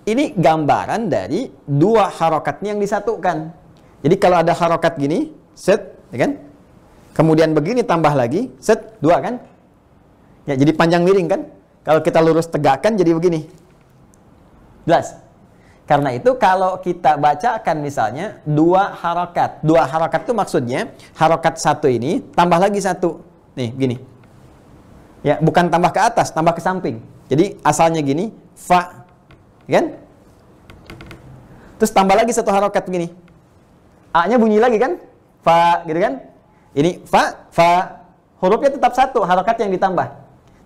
ini gambaran dari 2 harokatnya yang disatukan. Jadi kalau ada harokat gini, set, ya kan? Kemudian begini tambah lagi, set, 2 kan? Ya, jadi panjang miring kan? Kalau kita lurus tegakkan jadi begini. Jelas? Karena itu kalau kita bacakan misalnya 2 harokat. 2 harokat itu maksudnya harokat satu ini tambah lagi 1. Nih, gini. Ya, bukan tambah ke atas, tambah ke samping. Jadi asalnya gini, fa, kan? Terus tambah lagi 1 harokat begini. A-nya bunyi lagi kan? Fa, gitu kan? Ini fa, hurufnya tetap 1, harokat yang ditambah.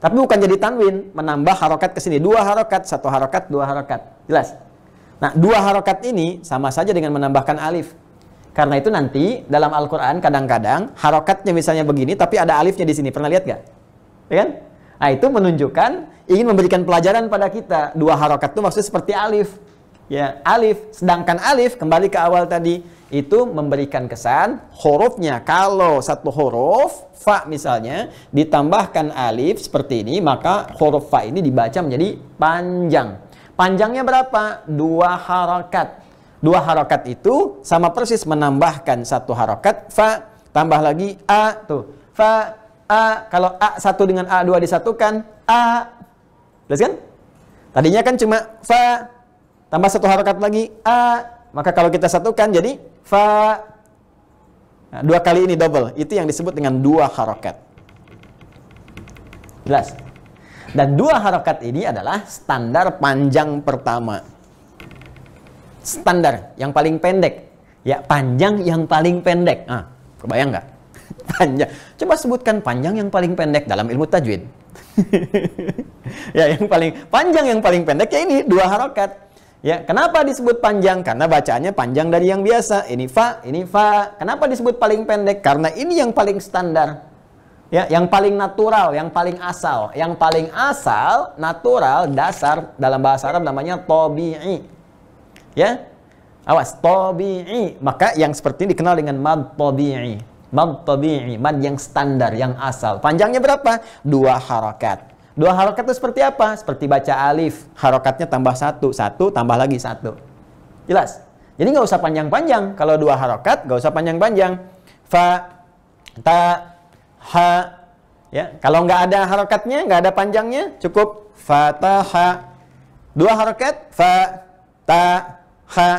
Tapi bukan jadi tanwin, menambah harokat ke sini. 2 harokat, 1 harokat, 2 harokat. Jelas? Nah, 2 harokat ini sama saja dengan menambahkan alif. Karena itu nanti dalam Al-Quran kadang-kadang harokatnya misalnya begini, tapi ada alifnya di sini. Pernah lihat gak? Ya kan? Nah, itu menunjukkan ingin memberikan pelajaran pada kita. 2 harokat itu maksudnya seperti alif. Ya, alif. Sedangkan alif, kembali ke awal tadi, itu memberikan kesan hurufnya. Kalau 1 huruf, fa misalnya, ditambahkan alif seperti ini, maka huruf fa ini dibaca menjadi panjang. Panjangnya berapa? 2 harokat. 2 harokat itu sama persis menambahkan 1 harokat, fa, tambah lagi a, tuh. Fa, a, kalau A1 dengan A2 disatukan, A. Jelas kan? Tadinya kan cuma fa, tambah 1 harokat lagi, A. Maka kalau kita satukan jadi fa. Nah, 2 kali ini double. Itu yang disebut dengan 2 harokat. Jelas? Dan 2 harokat ini adalah standar panjang pertama. Standar yang paling pendek. Ya, panjang yang paling pendek. Ah, kebayang nggak? Panjang. Coba sebutkan panjang yang paling pendek dalam ilmu tajwid. Ya, yang paling panjang yang paling pendek ya ini 2 harokat. Ya, kenapa disebut panjang? Karena bacaannya panjang dari yang biasa. Ini fa, ini fa. Kenapa disebut paling pendek? Karena ini yang paling standar. Ya, yang paling natural, yang paling asal. Yang paling asal, natural, dasar dalam bahasa Arab namanya tabi'i. Ya. Awas, tabi'i. Maka yang seperti ini dikenal dengan mad tabi'i. Mad tabi'i, mad yang standar, yang asal. Panjangnya berapa? 2 harokat. 2 harokat itu seperti apa? Seperti baca alif. Harokatnya tambah 1, 1 tambah lagi 1. Jelas? Jadi nggak usah panjang-panjang. Kalau 2 harokat, nggak usah panjang-panjang. Fa, ta, ha. Ya, kalau nggak ada harokatnya, nggak ada panjangnya, cukup fataha. 2 harokat, fa, ta, ha.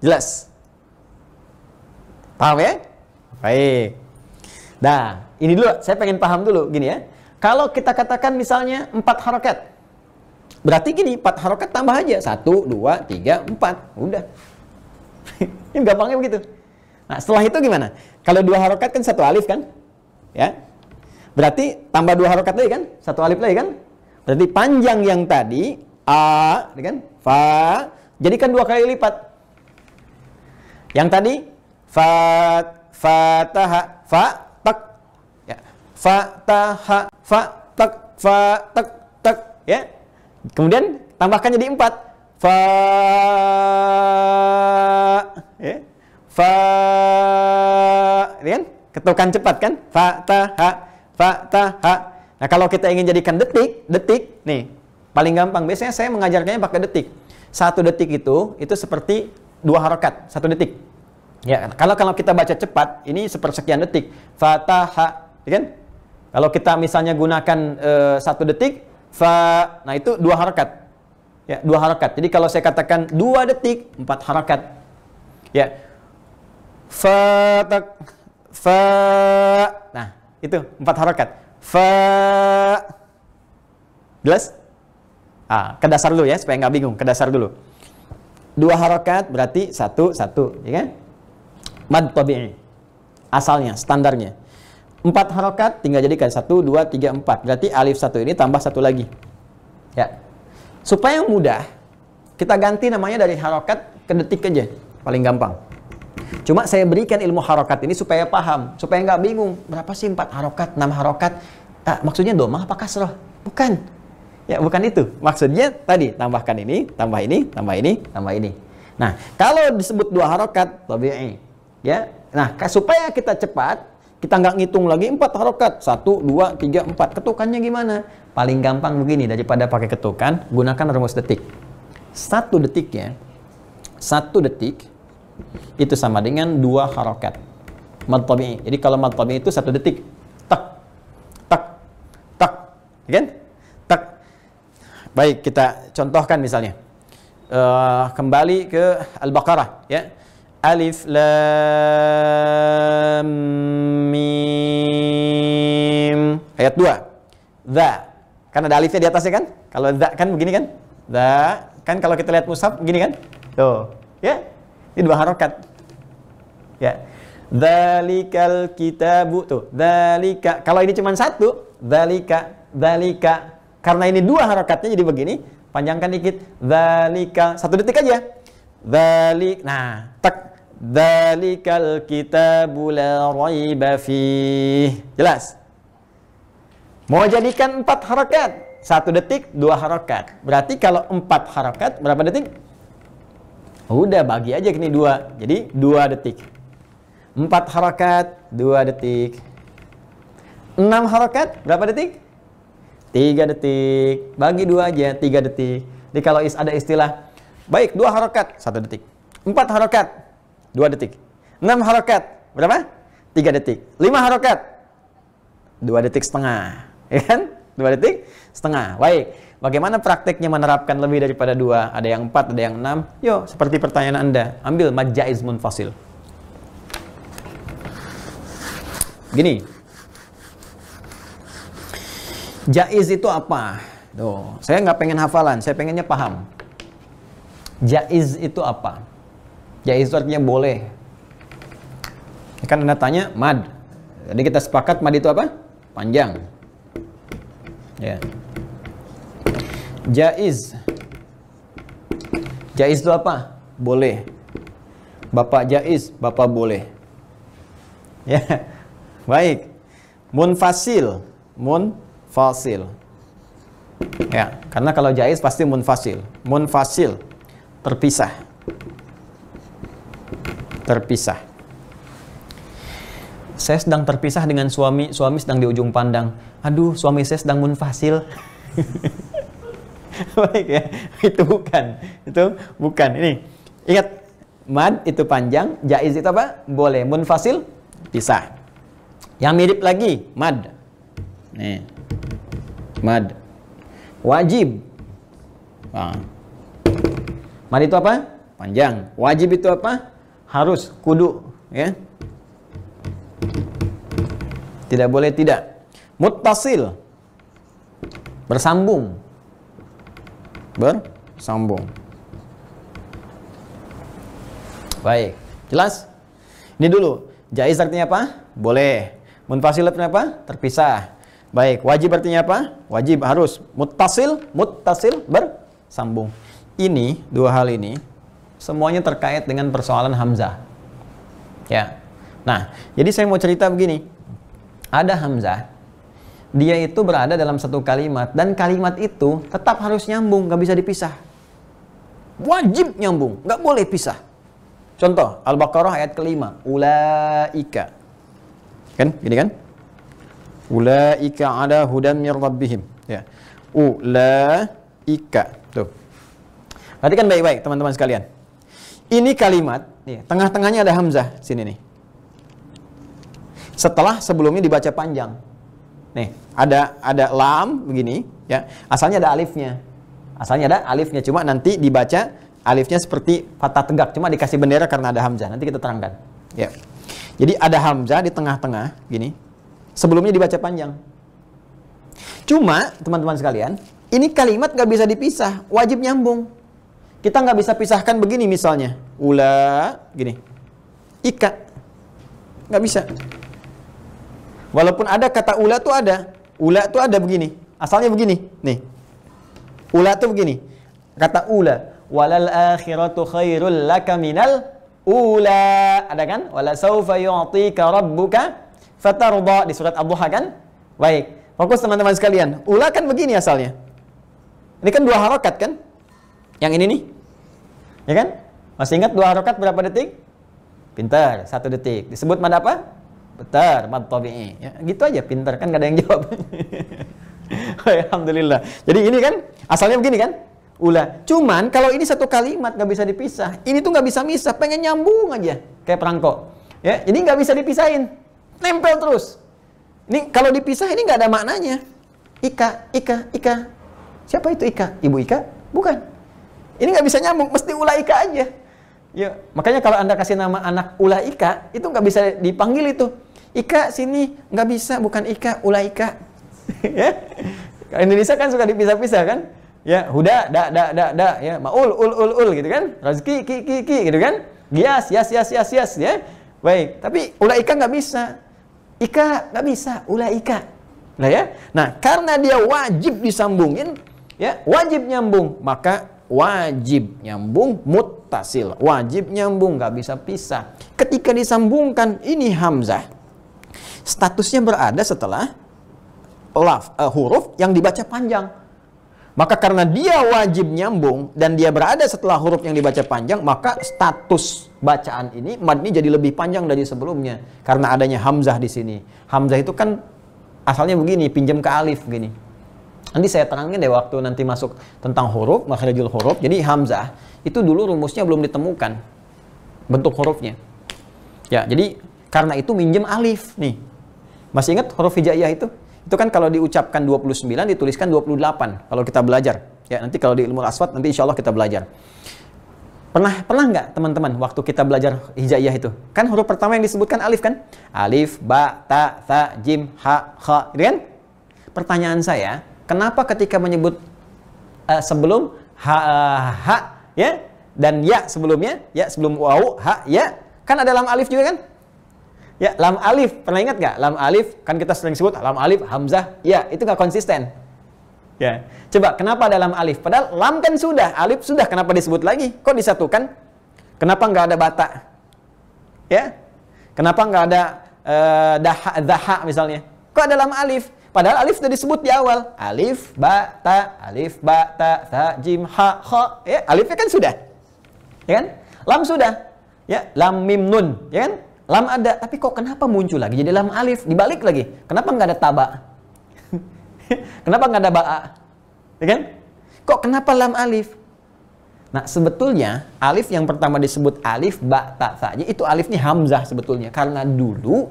Jelas? Paham ya? Baik. Nah, ini dulu, saya pengen paham dulu, gini ya. Kalau kita katakan misalnya 4 harokat, berarti gini, 4 harokat tambah aja. 1, 2, 3, 4. Udah. Ini gampangnya begitu. Nah, setelah itu gimana? Kalau 2 harokat kan 1 alif kan? ya. Berarti tambah 2 harokat lagi kan? 1 alif lagi kan? Berarti panjang yang tadi a, kan? Fa, jadikan 2 kali lipat. Yang tadi fa, fataha, fa, tak, ya. Fataha, fa, tak, ya. Kemudian tambahkan jadi 4. Fa, ya. Fa, kan? Ketukan cepat kan? Fataha, fataha. Nah, kalau kita ingin jadikan detik, nih, paling gampang. Biasanya saya mengajarkannya pakai detik. 1 detik itu seperti 2 harokat, 1 detik. Ya, kalau kita baca cepat, ini sepersekian detik. Fataha, ya kan? Kalau kita misalnya gunakan 1 detik, fa, nah itu 2 harokat. Ya, 2 harokat. Jadi kalau saya katakan 2 detik, 4 harokat. Ya. Fa, tak, fa. Nah, itu 4 harokat. Fa. Jelas? Ke dasar dulu ya, supaya nggak bingung. Ke dasar dulu. 2 harokat berarti 1, ya kan? Mad tabi'i. Asalnya, standarnya. 4 harokat tinggal jadikan 1, 2, 3, 4. Berarti alif 1 ini tambah 1 lagi. Ya. Supaya mudah, kita ganti namanya dari harokat ke detik aja. Paling gampang. Cuma saya berikan ilmu harokat ini supaya paham. Supaya nggak bingung. Berapa sih 4 harokat, 6 harokat? Maksudnya domah apa kasroh? Bukan. Ya, bukan itu. Maksudnya tadi, tambahkan ini, tambah ini, tambah ini, tambah ini. Nah, kalau disebut 2 harokat, tabi'i. Ya. Nah, supaya kita cepat, kita nggak ngitung lagi 4 harokat. 1, 2, 3, 4. Ketukannya gimana? Paling gampang begini, daripada pakai ketukan, gunakan rumus detik. 1 detiknya, 1 detik, itu sama dengan 2 harokat. Mad tabi'i. Jadi kalau mad tabi'i itu 1 detik. Tak, tak, tak. Kan? Tak. Baik, kita contohkan misalnya. Kembali ke Al-Baqarah, ya. Alif lam mim. Ayat 2. Dza. Kan ada alifnya di atasnya kan? Kalau dza kan begini kan? Dza. Kan kalau kita lihat mushaf begini kan? Tuh. Ya. Ini 2 harokat. Ya. Dzalikal kitabu. Tuh. Dzalika. Kalau ini cuma 1, dzalika, dzalika. Karena ini 2 harokatnya jadi begini. Panjangkan dikit. Dzalika. 1 detik aja. Dzalik. Nah, tak. Dzalikal kitabu la raiba fih. Jelas? Mau jadikan 4 harokat. 1 detik, 2 harokat. Berarti kalau 4 harokat, berapa detik? Udah, bagi aja ini 2. Jadi 2 detik. 4 harokat, 2 detik. 6 harokat, berapa detik? 3 detik. Bagi 2 aja, 3 detik. Jadi kalau ada istilah, baik 2 harokat, 1 detik. 4 harokat, 2 detik. 6 harokat, berapa? 3 detik. 5 harokat, 2 detik setengah. Ya kan? 2 detik setengah. Baik. Bagaimana prakteknya menerapkan lebih daripada 2? Ada yang 4, ada yang 6. Yuk, seperti pertanyaan Anda. Ambil mad jaiz munfasil. Gini. Jaiz itu apa? Tuh, saya nggak pengen hafalan, saya pengennya paham. Jaiz itu apa? Jaiz itu artinya boleh. Kan Anda tanya mad. Jadi kita sepakat mad itu apa? Panjang. Ya. Jaiz. Jaiz itu apa? Boleh. Bapak jaiz, Bapak boleh. Ya. Baik. Munfasil. Munfasil. Ya, karena kalau jaiz pasti munfasil. Munfasil. Terpisah. Terpisah. Saya sedang terpisah dengan suami sedang di ujung pandang. Aduh, suami saya sedang munfasil. Baik ya, itu bukan. Ini. Ingat, mad itu panjang, jaiz itu apa? Boleh. Munfasil, pisah. Yang mirip lagi, mad. Nih. Mad. Wajib. Nah. Mad itu apa? Panjang. Wajib itu apa? Harus, kudu, ya. Tidak boleh tidak. Muttasil. Bersambung. Bersambung. Baik. Jelas? Ini dulu. Jaiz artinya apa? Boleh. Munfasil artinya apa? Terpisah. Baik, wajib artinya apa? Wajib harus. Muttasil bersambung. Ini, dua hal ini semuanya terkait dengan persoalan hamzah. Ya. Nah, jadi saya mau cerita begini. Ada hamzah, dia itu berada dalam satu kalimat, dan kalimat itu tetap harus nyambung, nggak bisa dipisah. Wajib nyambung, nggak boleh pisah. Contoh, Al-Baqarah ayat ke-5, ulaika. Kan, gini kan? Ulaika ala hudan mir rabbihim. Ya. Ulaika. Tuh. Perhatikan baik-baik teman-teman sekalian. Ini kalimat, nih, tengah-tengahnya ada hamzah sini nih. Setelah sebelumnya dibaca panjang. Nih, ada lam begini, ya. Asalnya ada alifnya. Cuma nanti dibaca alifnya seperti fathah tegak, cuma dikasih bendera karena ada hamzah. Nanti kita terangkan. Ya. Jadi ada hamzah di tengah-tengah gini. Sebelumnya dibaca panjang. Cuma teman-teman sekalian, ini kalimat nggak bisa dipisah, wajib nyambung. Kita nggak bisa pisahkan begini misalnya, gini, ika, nggak bisa. Walaupun ada kata ula tuh ada begini, asalnya begini, nih, ula tuh begini, kata ula, walal akhiratu khairul laka minal ula, ada kan? Wala saufa yu'tika rabbuka fatarda di surat Ad-Duha kan? Baik, fokus teman-teman sekalian. Ula kan begini asalnya. Ini kan 2 harokat kan? Yang ini nih. Ya kan? Masih ingat 2 harokat berapa detik? Pintar, 1 detik. Disebut mad apa? Betar, mad tabi'i. Ya, gitu aja, pintar kan gak ada yang jawab. Alhamdulillah. Jadi ini kan asalnya begini kan? Ula. Cuman kalau ini satu kalimat nggak bisa dipisah. Ini tuh nggak bisa misah, pengen nyambung aja kayak perangko. Ya, ini nggak bisa dipisahin, nempel terus. Ini kalau dipisah ini nggak ada maknanya. Ika. Siapa itu Ika? Ibu Ika? Bukan. Ini nggak bisa nyambung, mesti Ula Ika aja. Ya, makanya kalau Anda kasih nama anak Ula Ika, itu nggak bisa dipanggil itu. Ika sini nggak bisa, bukan Ika, Ula Ika. Ya, Indonesia kan suka dipisah-pisah kan? Ya, huda, da, ya, maul, ul, gitu kan? Razki, ki, gitu kan? Gias, yas, ya. Baik, tapi ula ika nggak bisa. Ika nggak bisa, ula ika. Nah ya, nah karena dia wajib disambungin, ya, wajib nyambung, maka wajib nyambung muttasil, wajib nyambung, nggak bisa pisah. Ketika disambungkan ini hamzah, statusnya berada setelah huruf yang dibaca panjang. Maka karena dia wajib nyambung dan dia berada setelah huruf yang dibaca panjang, maka status bacaan ini mad ini jadi lebih panjang dari sebelumnya karena adanya hamzah di sini. Hamzah itu kan asalnya begini, pinjam ke alif gini. Nanti saya terangin deh waktu nanti masuk tentang huruf, makhrijul huruf. Jadi hamzah itu dulu rumusnya belum ditemukan bentuk hurufnya. Ya, jadi karena itu minjem alif nih. Masih ingat huruf hijaiyah itu? Itu kan kalau diucapkan 29 dituliskan 28 kalau kita belajar. Ya, nanti kalau di ilmu aswad nanti insya Allah kita belajar. Pernah nggak teman-teman waktu kita belajar hijaiyah itu? Kan huruf pertama yang disebutkan alif kan? Alif, ba, ta, tha, jim, ha, kha, gitu kan? Pertanyaan saya, kenapa ketika menyebut sebelum ha, ya, dan ya sebelumnya, ya sebelum waw, ha, ya, kan ada lam alif juga kan? Ya, lam alif, pernah ingat nggak? Lam alif, kan kita sering sebut lam alif, hamzah, ya, itu nggak konsisten. Ya, coba kenapa ada lam alif? Padahal lam kan sudah, alif sudah, kenapa disebut lagi? Kok disatukan? Kenapa nggak ada bata? Ya, kenapa nggak ada daha misalnya? Kok ada lam alif? Padahal alif sudah disebut di awal. Alif, ba, ta, tha, jim, ha, kha. Ya, alifnya kan sudah. Ya kan? Lam sudah. Ya, lam, mim, nun. Ya kan? Lam ada, tapi kok kenapa muncul lagi jadi lam alif? Dibalik lagi. Kenapa nggak ada taba? Kenapa nggak ada ba'a? Ya kan? Kok kenapa lam alif? Nah, sebetulnya alif yang pertama disebut alif, ba, ta, tha. Itu alifnya hamzah sebetulnya. Karena dulu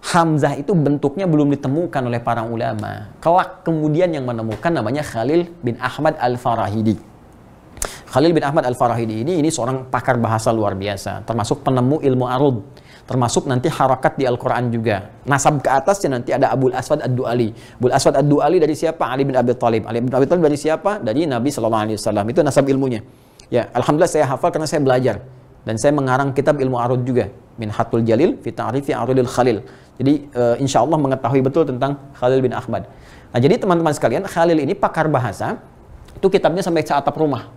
hamzah itu bentuknya belum ditemukan oleh para ulama. Kelak kemudian yang menemukan namanya Khalil bin Ahmad Al-Farahidi. Khalil bin Ahmad Al-Farahidi ini seorang pakar bahasa luar biasa, termasuk penemu ilmu arud, termasuk nanti harakat di Al-Quran juga. Nasab ke atasnya nanti ada Abul Aswad Ad-Du'ali. Abul Aswad Ad-Du'ali dari siapa? Ali bin Abi Thalib. Ali bin Abi Thalib dari siapa? Dari Nabi SAW. Itu nasab ilmunya. Ya, alhamdulillah saya hafal karena saya belajar. Dan saya mengarang kitab ilmu arud juga. Minhatul Jalil fi Ta'rifi Aridil Khalil. Jadi insya Allah mengetahui betul tentang Khalil bin Ahmad. Nah, jadi teman-teman sekalian, Khalil ini pakar bahasa. Itu kitabnya sampai seatap rumah.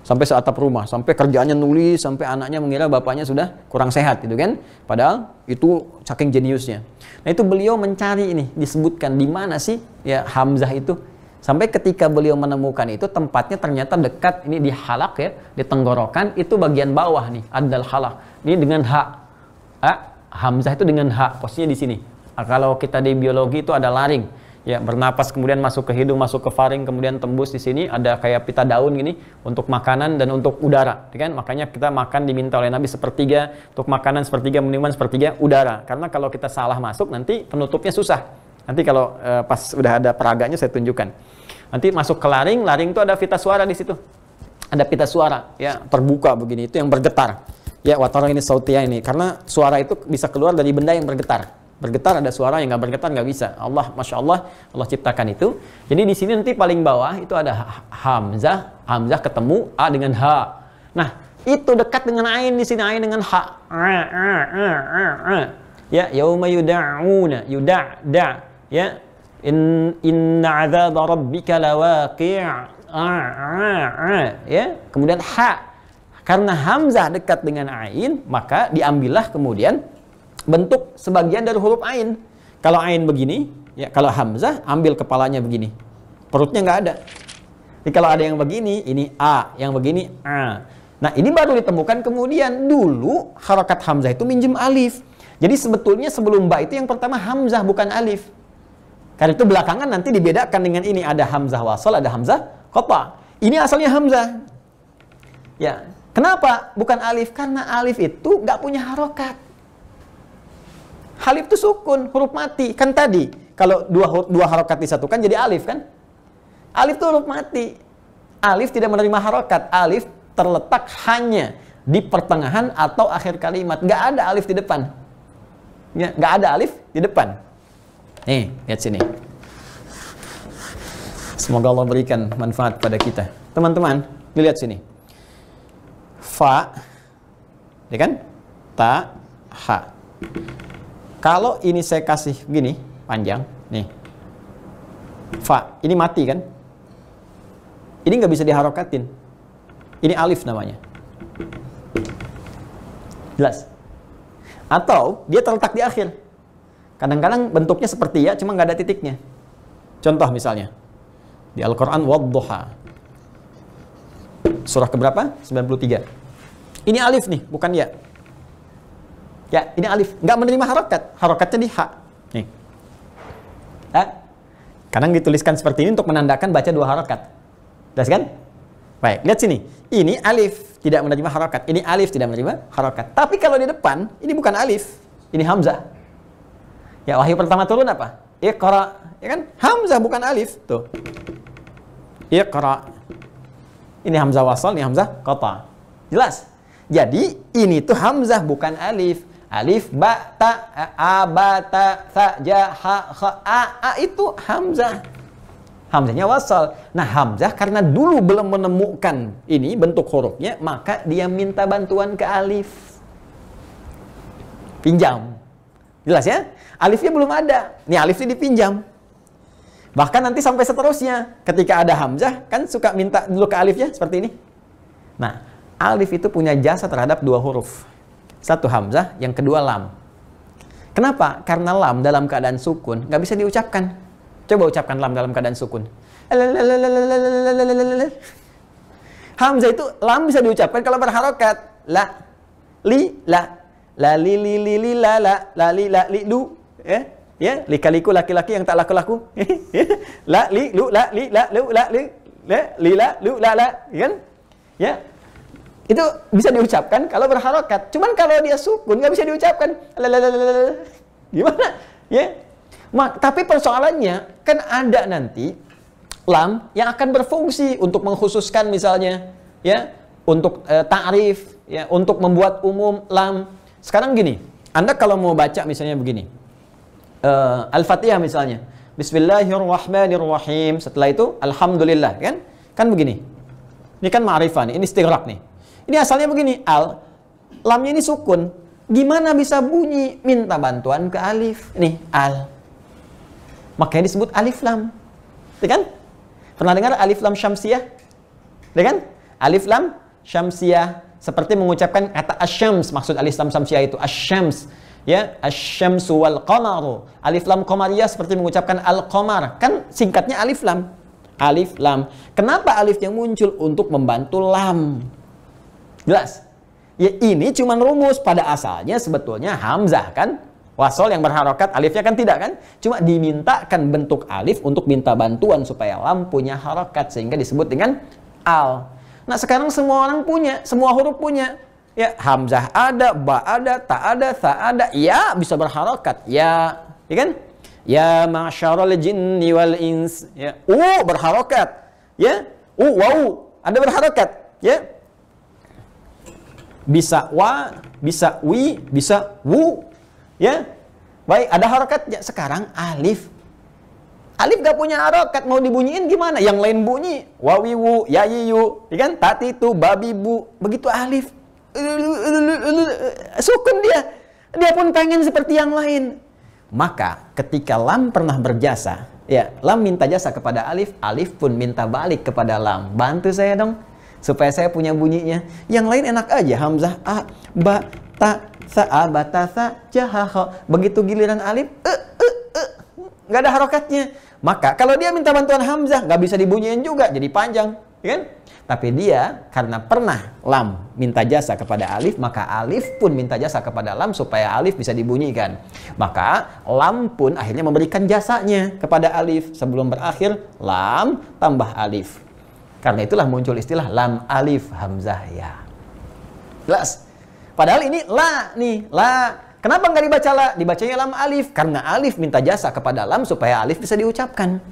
Sampai kerjaannya nulis, sampai anaknya mengira bapaknya sudah kurang sehat gitu kan. Padahal itu saking jeniusnya. Nah, itu beliau mencari ini, disebutkan di mana sih ya Hamzah itu. Sampai ketika beliau menemukan itu, tempatnya ternyata dekat ini di halak ya, di tenggorokan, itu bagian bawah nih, adal halak. Ini dengan hak. Hamzah itu dengan hak, posisinya di sini. Kalau kita di biologi itu ada laring. Ya, bernapas kemudian masuk ke hidung, masuk ke faring, kemudian tembus di sini ada kayak pita daun gini untuk makanan dan untuk udara, kan? Makanya kita makan diminta oleh Nabi sepertiga untuk makanan, sepertiga minuman, sepertiga udara. Karena kalau kita salah masuk nanti penutupnya susah. Nanti kalau pas udah ada peraganya saya tunjukkan. Nanti masuk ke laring, laring itu ada pita suara di situ. Ada pita suara ya terbuka begini, itu yang bergetar. Ya, watara ini sautia ini, karena suara itu bisa keluar dari benda yang bergetar. Bergetar ada suara, yang nggak bergetar nggak bisa. Allah, masya Allah, Allah ciptakan itu. Jadi di sini nanti paling bawah itu ada Hamzah, Hamzah ketemu A dengan H. Nah, itu dekat dengan Ain di sini, Ain dengan H. Ya, yauma yuda'una, yuda'da. Ya, inna 'adzaba rabbika lawaqi'. Ya, kemudian H. Karena Hamzah dekat dengan Ain, maka diambillah kemudian bentuk sebagian dari huruf Ain. Kalau Ain begini, ya kalau Hamzah ambil kepalanya begini, perutnya nggak ada. Jadi kalau ada yang begini, ini A, yang begini A. Nah, ini baru ditemukan kemudian. Dulu harokat Hamzah itu minjem alif. Jadi sebetulnya sebelum ba itu yang pertama Hamzah bukan alif. Karena itu belakangan nanti dibedakan dengan ini, ada Hamzah wasal, ada Hamzah qata. Ini asalnya Hamzah. Ya, kenapa bukan alif? Karena alif itu nggak punya harokat. Alif itu sukun, huruf mati. Kan tadi, kalau dua harokat disatukan jadi alif kan? Alif itu huruf mati. Alif tidak menerima harokat. Alif terletak hanya di pertengahan atau akhir kalimat. Nggak ada alif di depan. Ya, nggak ada alif di depan. Nih, lihat sini. Semoga Allah berikan manfaat pada kita. Teman-teman, lihat sini. Fa, ya kan? Ta, ha. Kalau ini saya kasih gini, panjang, nih. Fa, ini mati kan? Ini nggak bisa diharokatin. Ini alif namanya. Jelas? Atau dia terletak di akhir. Kadang-kadang bentuknya seperti ya, cuma nggak ada titiknya. Contoh misalnya, di Al-Quran, Wadduha. Surah keberapa? 93. Ini alif nih, bukan ya. Ya, ini alif. Nggak menerima harokat. Harokatnya di ha. Nih. Kadang dituliskan seperti ini untuk menandakan baca dua harokat. Jelas kan? Baik, lihat sini. Ini alif, tidak menerima harokat. Ini alif, tidak menerima harokat. Tapi kalau di depan, ini bukan alif. Ini Hamzah. Ya, wahyu pertama turun apa? Iqra. Ya kan? Hamzah bukan alif. Tuh. Iqra. Ini Hamzah wasal, ini Hamzah qata. Jelas? Jadi, ini tuh Hamzah bukan alif. Alif, ba, ta, a, ba, ta, sa, ja, ha, kha, a itu Hamzah. Hamzahnya wasal. Nah, Hamzah karena dulu belum menemukan ini bentuk hurufnya, maka dia minta bantuan ke alif. Pinjam. Jelas ya? Alifnya belum ada. Nih, alifnya dipinjam. Bahkan nanti sampai seterusnya. Ketika ada Hamzah, kan suka minta dulu ke alifnya, seperti ini. Nah, alif itu punya jasa terhadap dua huruf. Satu Hamzah, yang kedua lam. Kenapa? Karena lam dalam keadaan sukun nggak bisa diucapkan. Coba ucapkan lam dalam keadaan sukun. Hamzah itu lam bisa diucapkan kalau berharokat. La, li, la li la li lu. Ya, lika-liku laki-laki yang tak laku-laku. La, li, lu, la, li, la, lu, la, li, la, lu, la, kan? Ya. Itu bisa diucapkan kalau berharokat. Cuman kalau dia sukun nggak bisa diucapkan. Gimana? Ya. Tapi persoalannya kan ada nanti lam yang akan berfungsi untuk mengkhususkan misalnya, ya, untuk ta'rif, ya, untuk membuat umum lam. Sekarang gini, Anda kalau mau baca misalnya begini, Al-Fatihah misalnya, Bismillahirrahmanirrahim. Setelah itu Alhamdulillah, kan? Kan begini. Ini kan ma'rifah nih, ini istighraq nih. Ini asalnya begini, lamnya ini sukun. Gimana bisa bunyi? Minta bantuan ke alif. Nih, al. Makanya disebut alif lam. Ya kan? Pernah dengar alif lam syamsiyah? Ya kan? Alif lam syamsiyah. Seperti mengucapkan kata asyams. Maksud alif lam syamsiyah itu asyams. Ya, asyamsu wal qamaru. Alif lam qamariyah seperti mengucapkan al-qamar. Kan singkatnya alif lam. Alif lam. Kenapa alif yang muncul? Untuk membantu lam. Jelas? Ya, ini cuma rumus. Pada asalnya sebetulnya hamzah kan? Wasol yang berharokat, alifnya kan tidak kan? Cuma dimintakan bentuk alif untuk minta bantuan supaya lam punya harokat. Sehingga disebut dengan al. Nah sekarang semua orang punya, semua huruf punya. Ya, hamzah ada, ba ada, ta ada, tha ada. Ya, bisa berharokat. Ya, ya kan? Ya ma'syarul jinni wal ins. Ya, berharokat. Ya, wau, ada berharokat. Ya. Bisa wa, bisa wi, bisa wu. Ya. Baik, ada harokatnya. Sekarang alif. Alif gak punya harokat, mau dibunyiin gimana? Yang lain bunyi. Wawiwu, yayiyu, ya kan? Tatitu, babibu. Begitu alif. Sukun dia. Dia pun pengen seperti yang lain. Maka ketika lam pernah berjasa, ya, lam minta jasa kepada alif, alif pun minta balik kepada lam. Bantu saya dong, supaya saya punya bunyinya. Yang lain enak aja, hamzah, a, ba, ta, sa, a, ba, ta, sa, ja, ha, ha. Begitu giliran alif, nggak ada harokatnya. Maka kalau dia minta bantuan hamzah, nggak bisa dibunyiin juga, jadi panjang, kan? Tapi dia karena pernah lam minta jasa kepada alif, maka alif pun minta jasa kepada lam supaya alif bisa dibunyikan. Maka lam pun akhirnya memberikan jasanya kepada alif. Sebelum berakhir, lam tambah alif. Karena itulah muncul istilah lam alif hamzah ya. Jelas? Padahal ini la nih, la. Kenapa nggak dibaca la? Dibacanya lam alif. Karena alif minta jasa kepada lam supaya alif bisa diucapkan.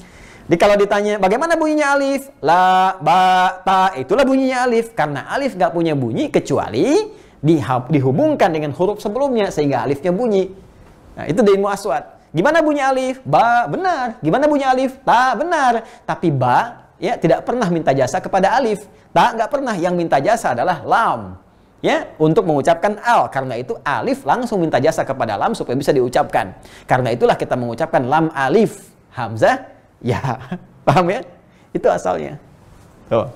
Jadi kalau ditanya, bagaimana bunyinya alif? La, ba, ta, itulah bunyinya alif. Karena alif nggak punya bunyi kecuali dihubungkan dengan huruf sebelumnya sehingga alifnya bunyi. Nah, itu dari mu'aswat. Gimana bunyi alif? Ba, benar. Gimana bunyi alif? Ta, benar. Tapi ba, ya, tidak pernah minta jasa kepada alif. Ta, nggak pernah. Yang minta jasa adalah lam. Ya, untuk mengucapkan al. Karena itu alif langsung minta jasa kepada lam supaya bisa diucapkan. Karena itulah kita mengucapkan lam alif hamzah ya. Paham ya? Itu asalnya. Tuh.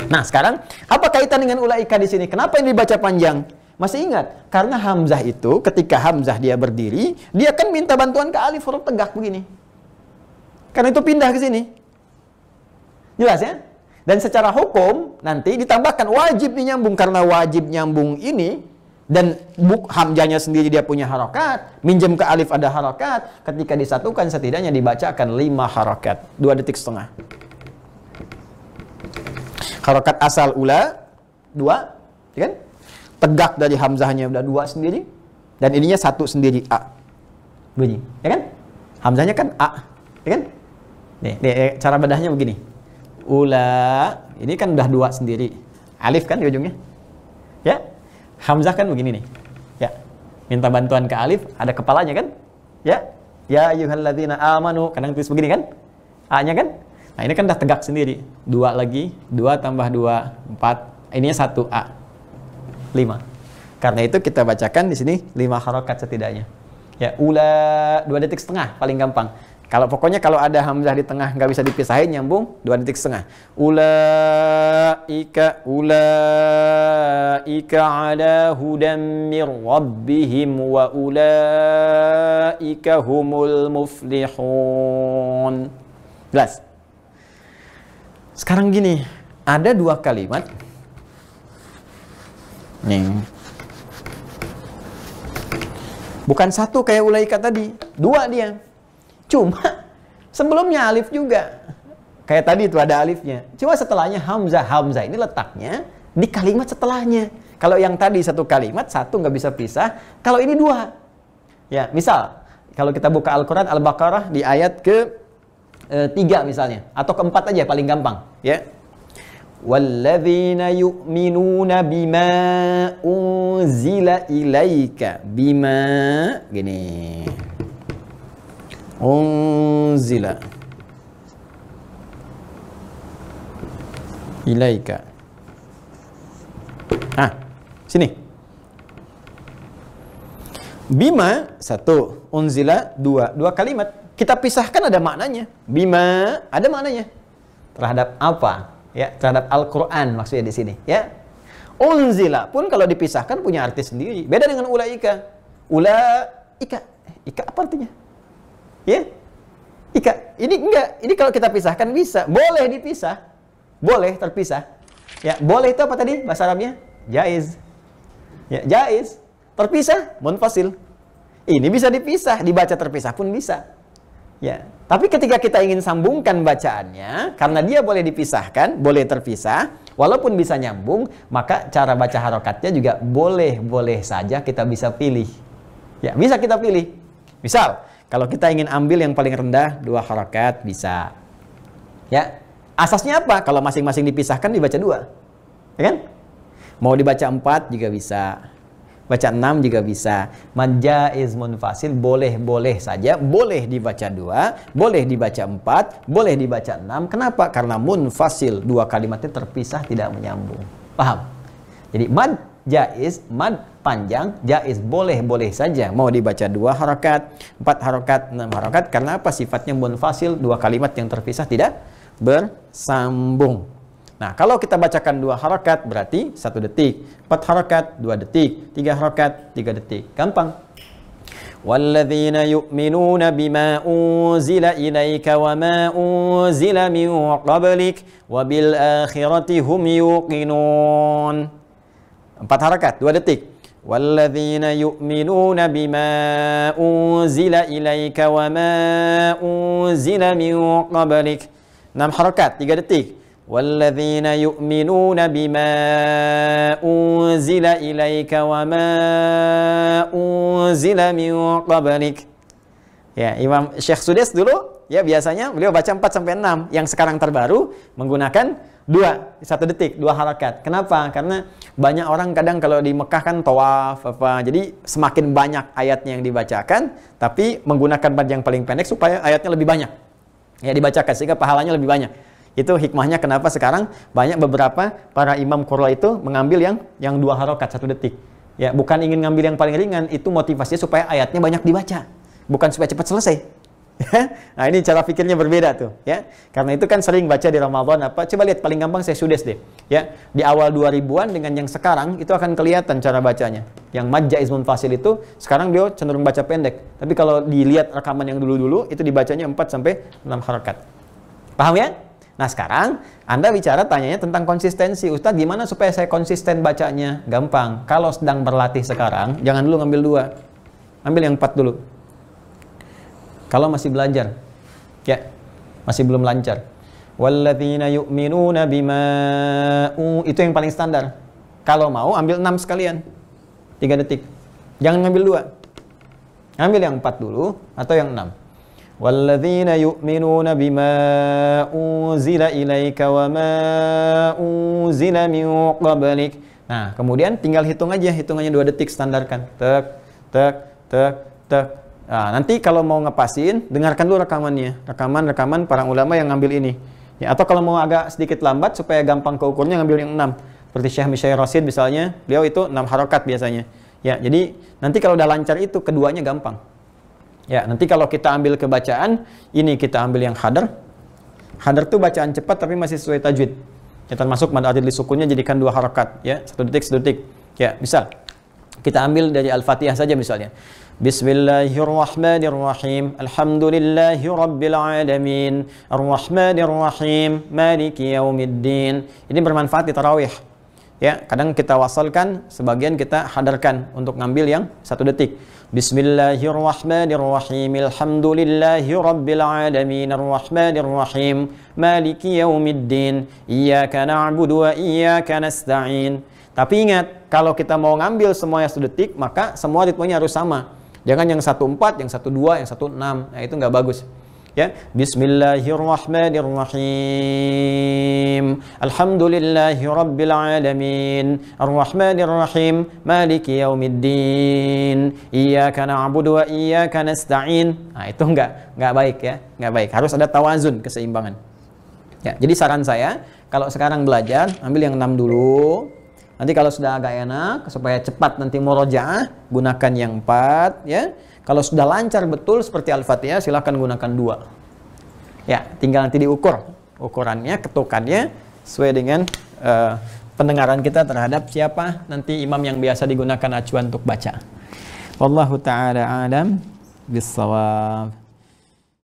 Nah, sekarang apa kaitan dengan ulaika di sini? Kenapa ini dibaca panjang? Masih ingat? Karena hamzah itu ketika hamzah dia berdiri, dia kan minta bantuan ke alif huruf tegak begini. Karena itu pindah ke sini. Jelas ya? Dan secara hukum nanti ditambahkan wajib nyambung, karena wajib nyambung ini dan hamzahnya sendiri dia punya harokat, minjem ke alif ada harokat, ketika disatukan setidaknya dibacakan 5 harokat, 2 detik setengah. Harokat asal ula 2, ya kan? Tegak dari hamzahnya udah 2 sendiri, dan ininya 1 sendiri a bunyi, ya kan? Hamzahnya kan a, ya kan? Nih cara bedahnya begini. Ula, ini kan udah 2 sendiri. Alif kan di ujungnya. Ya. Hamzah kan begini nih. Ya. Minta bantuan ke alif, ada kepalanya kan? Ya. Ya ayyuhalladzina amanu, kadang tulis begini kan? A-nya kan? Nah, ini kan udah tegak sendiri. 2 lagi, 2 tambah 2, 4. Ininya 1 a. 5. Karena itu kita bacakan di sini 5 harokat setidaknya. Ya, ula 2 detik setengah paling gampang. Pokoknya kalau ada hamzah di tengah nggak bisa dipisahin, nyambung 2 detik setengah. Ulaika ala hudam mir rabbihim wa ulaika humul muflihun. Jelas? Sekarang gini, ada 2 kalimat. Nih. Bukan 1 kayak ulaika tadi, 2 dia. Cuma sebelumnya alif juga. Kayak tadi itu ada alifnya. Cuma setelahnya hamzah. Hamzah ini letaknya di kalimat setelahnya. Kalau yang tadi 1 kalimat, 1 nggak bisa pisah. Kalau ini 2. Ya, misal kalau kita buka Al-Quran Al-Baqarah di ayat ke-3 misalnya. Atau ke-4 aja paling gampang. Ya. Walladzina yu'minuna bima unzila ilaika. Bima. Gini. Unzila ilaika. Sini. Bima satu, unzila dua, dua kalimat. Kita pisahkan ada maknanya. Bima ada maknanya. Terhadap apa? Ya, terhadap Al-Qur'an maksudnya di sini, ya. Unzila pun kalau dipisahkan punya arti sendiri. Beda dengan ulaika. Ulaika. Ika apa artinya? Ya. Ika. Ini enggak. Ini kalau kita pisahkan bisa. Boleh dipisah. Boleh terpisah. Ya, boleh itu apa tadi bahasa Arabnya? Jaiz. Ya, jaiz. Terpisah, munfasil. Ini bisa dipisah, dibaca terpisah pun bisa. Ya, tapi ketika kita ingin sambungkan bacaannya, karena dia boleh dipisahkan, boleh terpisah, walaupun bisa nyambung, maka cara baca harokatnya juga boleh saja kita bisa pilih. Ya, bisa kita pilih. Misal, kalau kita ingin ambil yang paling rendah, 2 harokat, bisa. Ya, asasnya apa? Kalau masing-masing dipisahkan, dibaca 2. Ya kan? Mau dibaca 4 juga bisa. Baca 6 juga bisa. Majaiz munfasil boleh saja. Boleh dibaca 2, boleh dibaca 4, boleh dibaca 6. Kenapa? Karena munfasil, 2 kalimatnya terpisah tidak menyambung. Paham? Jadi mad jaiz, mad panjang, jaiz boleh saja. Mau dibaca 2 harokat, 4 harokat, 6 harokat. Karena apa? Sifatnya munfasil, 2 kalimat yang terpisah tidak bersambung. Nah, kalau kita bacakan 2 harokat berarti 1 detik, 4 harokat 2 detik, 3 harokat 3 detik. Gampang. Walladzina yu'minuna bima unzila ilaika wa ma unzila min qablik wa bil akhirati hum yuqinun. 4 harokat 2 detik. Walladzina yu'minuna bima unzila ilaika wa ma unzila min qablik. 6 harokat 3 detik. Walladzina yu'minuna bima unzila ilaika wa ma unzila min qablik. Ya, Imam Syekh Sudes dulu ya biasanya beliau baca 4 sampai 6. Yang sekarang terbaru menggunakan 1 detik, 2 harokat. Kenapa? Karena banyak orang kadang kalau di Mekah kan tawaf apa. Jadi semakin banyak ayatnya yang dibacakan, tapi menggunakan mad yang paling pendek supaya ayatnya lebih banyak. Ya dibacakan sehingga pahalanya lebih banyak. Itu hikmahnya kenapa sekarang banyak beberapa para imam qurra itu mengambil yang 2 harokat 1 detik. Ya, bukan ingin ngambil yang paling ringan, itu motivasinya supaya ayatnya banyak dibaca, bukan supaya cepat selesai. Nah, ini cara pikirnya berbeda tuh, ya. Karena itu kan sering baca di Ramadan apa? Coba lihat paling gampang saya Sudes deh, ya. Di awal 2000-an dengan yang sekarang itu akan kelihatan cara bacanya. Yang mad jaiz munfasil itu sekarang dia cenderung baca pendek. Tapi kalau dilihat rekaman yang dulu-dulu itu dibacanya 4 sampai 6 harokat. Paham ya? Nah sekarang Anda bicara tanyanya tentang konsistensi. Ustadz gimana supaya saya konsisten bacanya? Gampang. Kalau sedang berlatih sekarang, jangan dulu ngambil 2. Ambil yang 4 dulu. Kalau masih belajar, ya masih belum lancar. Walladzina yu'minuna bima itu yang paling standar. Kalau mau ambil 6 sekalian. 3 detik. Jangan ngambil 2. Ambil yang 4 dulu atau yang 6. Walladzina yu'minuna bima unzila ilaika wa ma unzila min qablik. Nah, kemudian tinggal hitung aja, hitungannya 2 detik standarkan. Tek. Nah, nanti kalau mau ngepasin, dengarkan dulu rekamannya. Rekaman para ulama yang ngambil ini. Ya, atau kalau mau agak sedikit lambat supaya gampang keukurnya ngambil yang 6. Seperti Syekh Mishair Rasid misalnya, beliau itu 6 harokat biasanya. Ya, jadi nanti kalau udah lancar itu keduanya gampang. Ya, nanti kalau kita ambil kebacaan, ini kita ambil yang hadar. Hadar itu bacaan cepat tapi masih sesuai tajwid. Ya, termasuk mad adil sukunnya jadikan 2 harokat, ya, 1 detik, 1 detik. Ya, misal kita ambil dari Al-Fatihah saja misalnya. Bismillahirrahmanirrahim. Alhamdulillahi rabbil alamin. Arrahmanirrahim. Maliki yaumiddin. Ini bermanfaat di tarawih. Ya, kadang kita wasalkan, sebagian kita hadarkan untuk ngambil yang 1 detik. Bismillahirrahmanirrahim. Alhamdulillahi rabbil alamin. Arrahmanirrahim. Maliki yaumiddin. Iyyaka na'budu wa iyyaka nasta'in. Tapi ingat, kalau kita mau ngambil semuanya 1 detik, maka semua ritmenya harus sama. Jangan yang 1-4, yang 1-2, yang 1-6. Nah, itu nggak bagus. Ya, Bismillahirrahmanirrahim. Alhamdulillahi rabbil alamin. Arrahmanirrahim. Maliki yaumiddin. Iyyaka na'budu wa iyyaka nasta'in. Nah, itu enggak baik ya. Enggak baik. Harus ada tawazun, keseimbangan. Ya, jadi saran saya, kalau sekarang belajar, ambil yang 6 dulu. Nanti kalau sudah agak enak, supaya cepat nanti murojaah, gunakan yang 4 ya. Kalau sudah lancar betul seperti Al-Fatihah, silahkan gunakan 2. Ya, tinggal nanti diukur ukurannya, ketukannya sesuai dengan pendengaran kita terhadap siapa nanti imam yang biasa digunakan acuan untuk baca. Wallahu taala alam bis-shawab.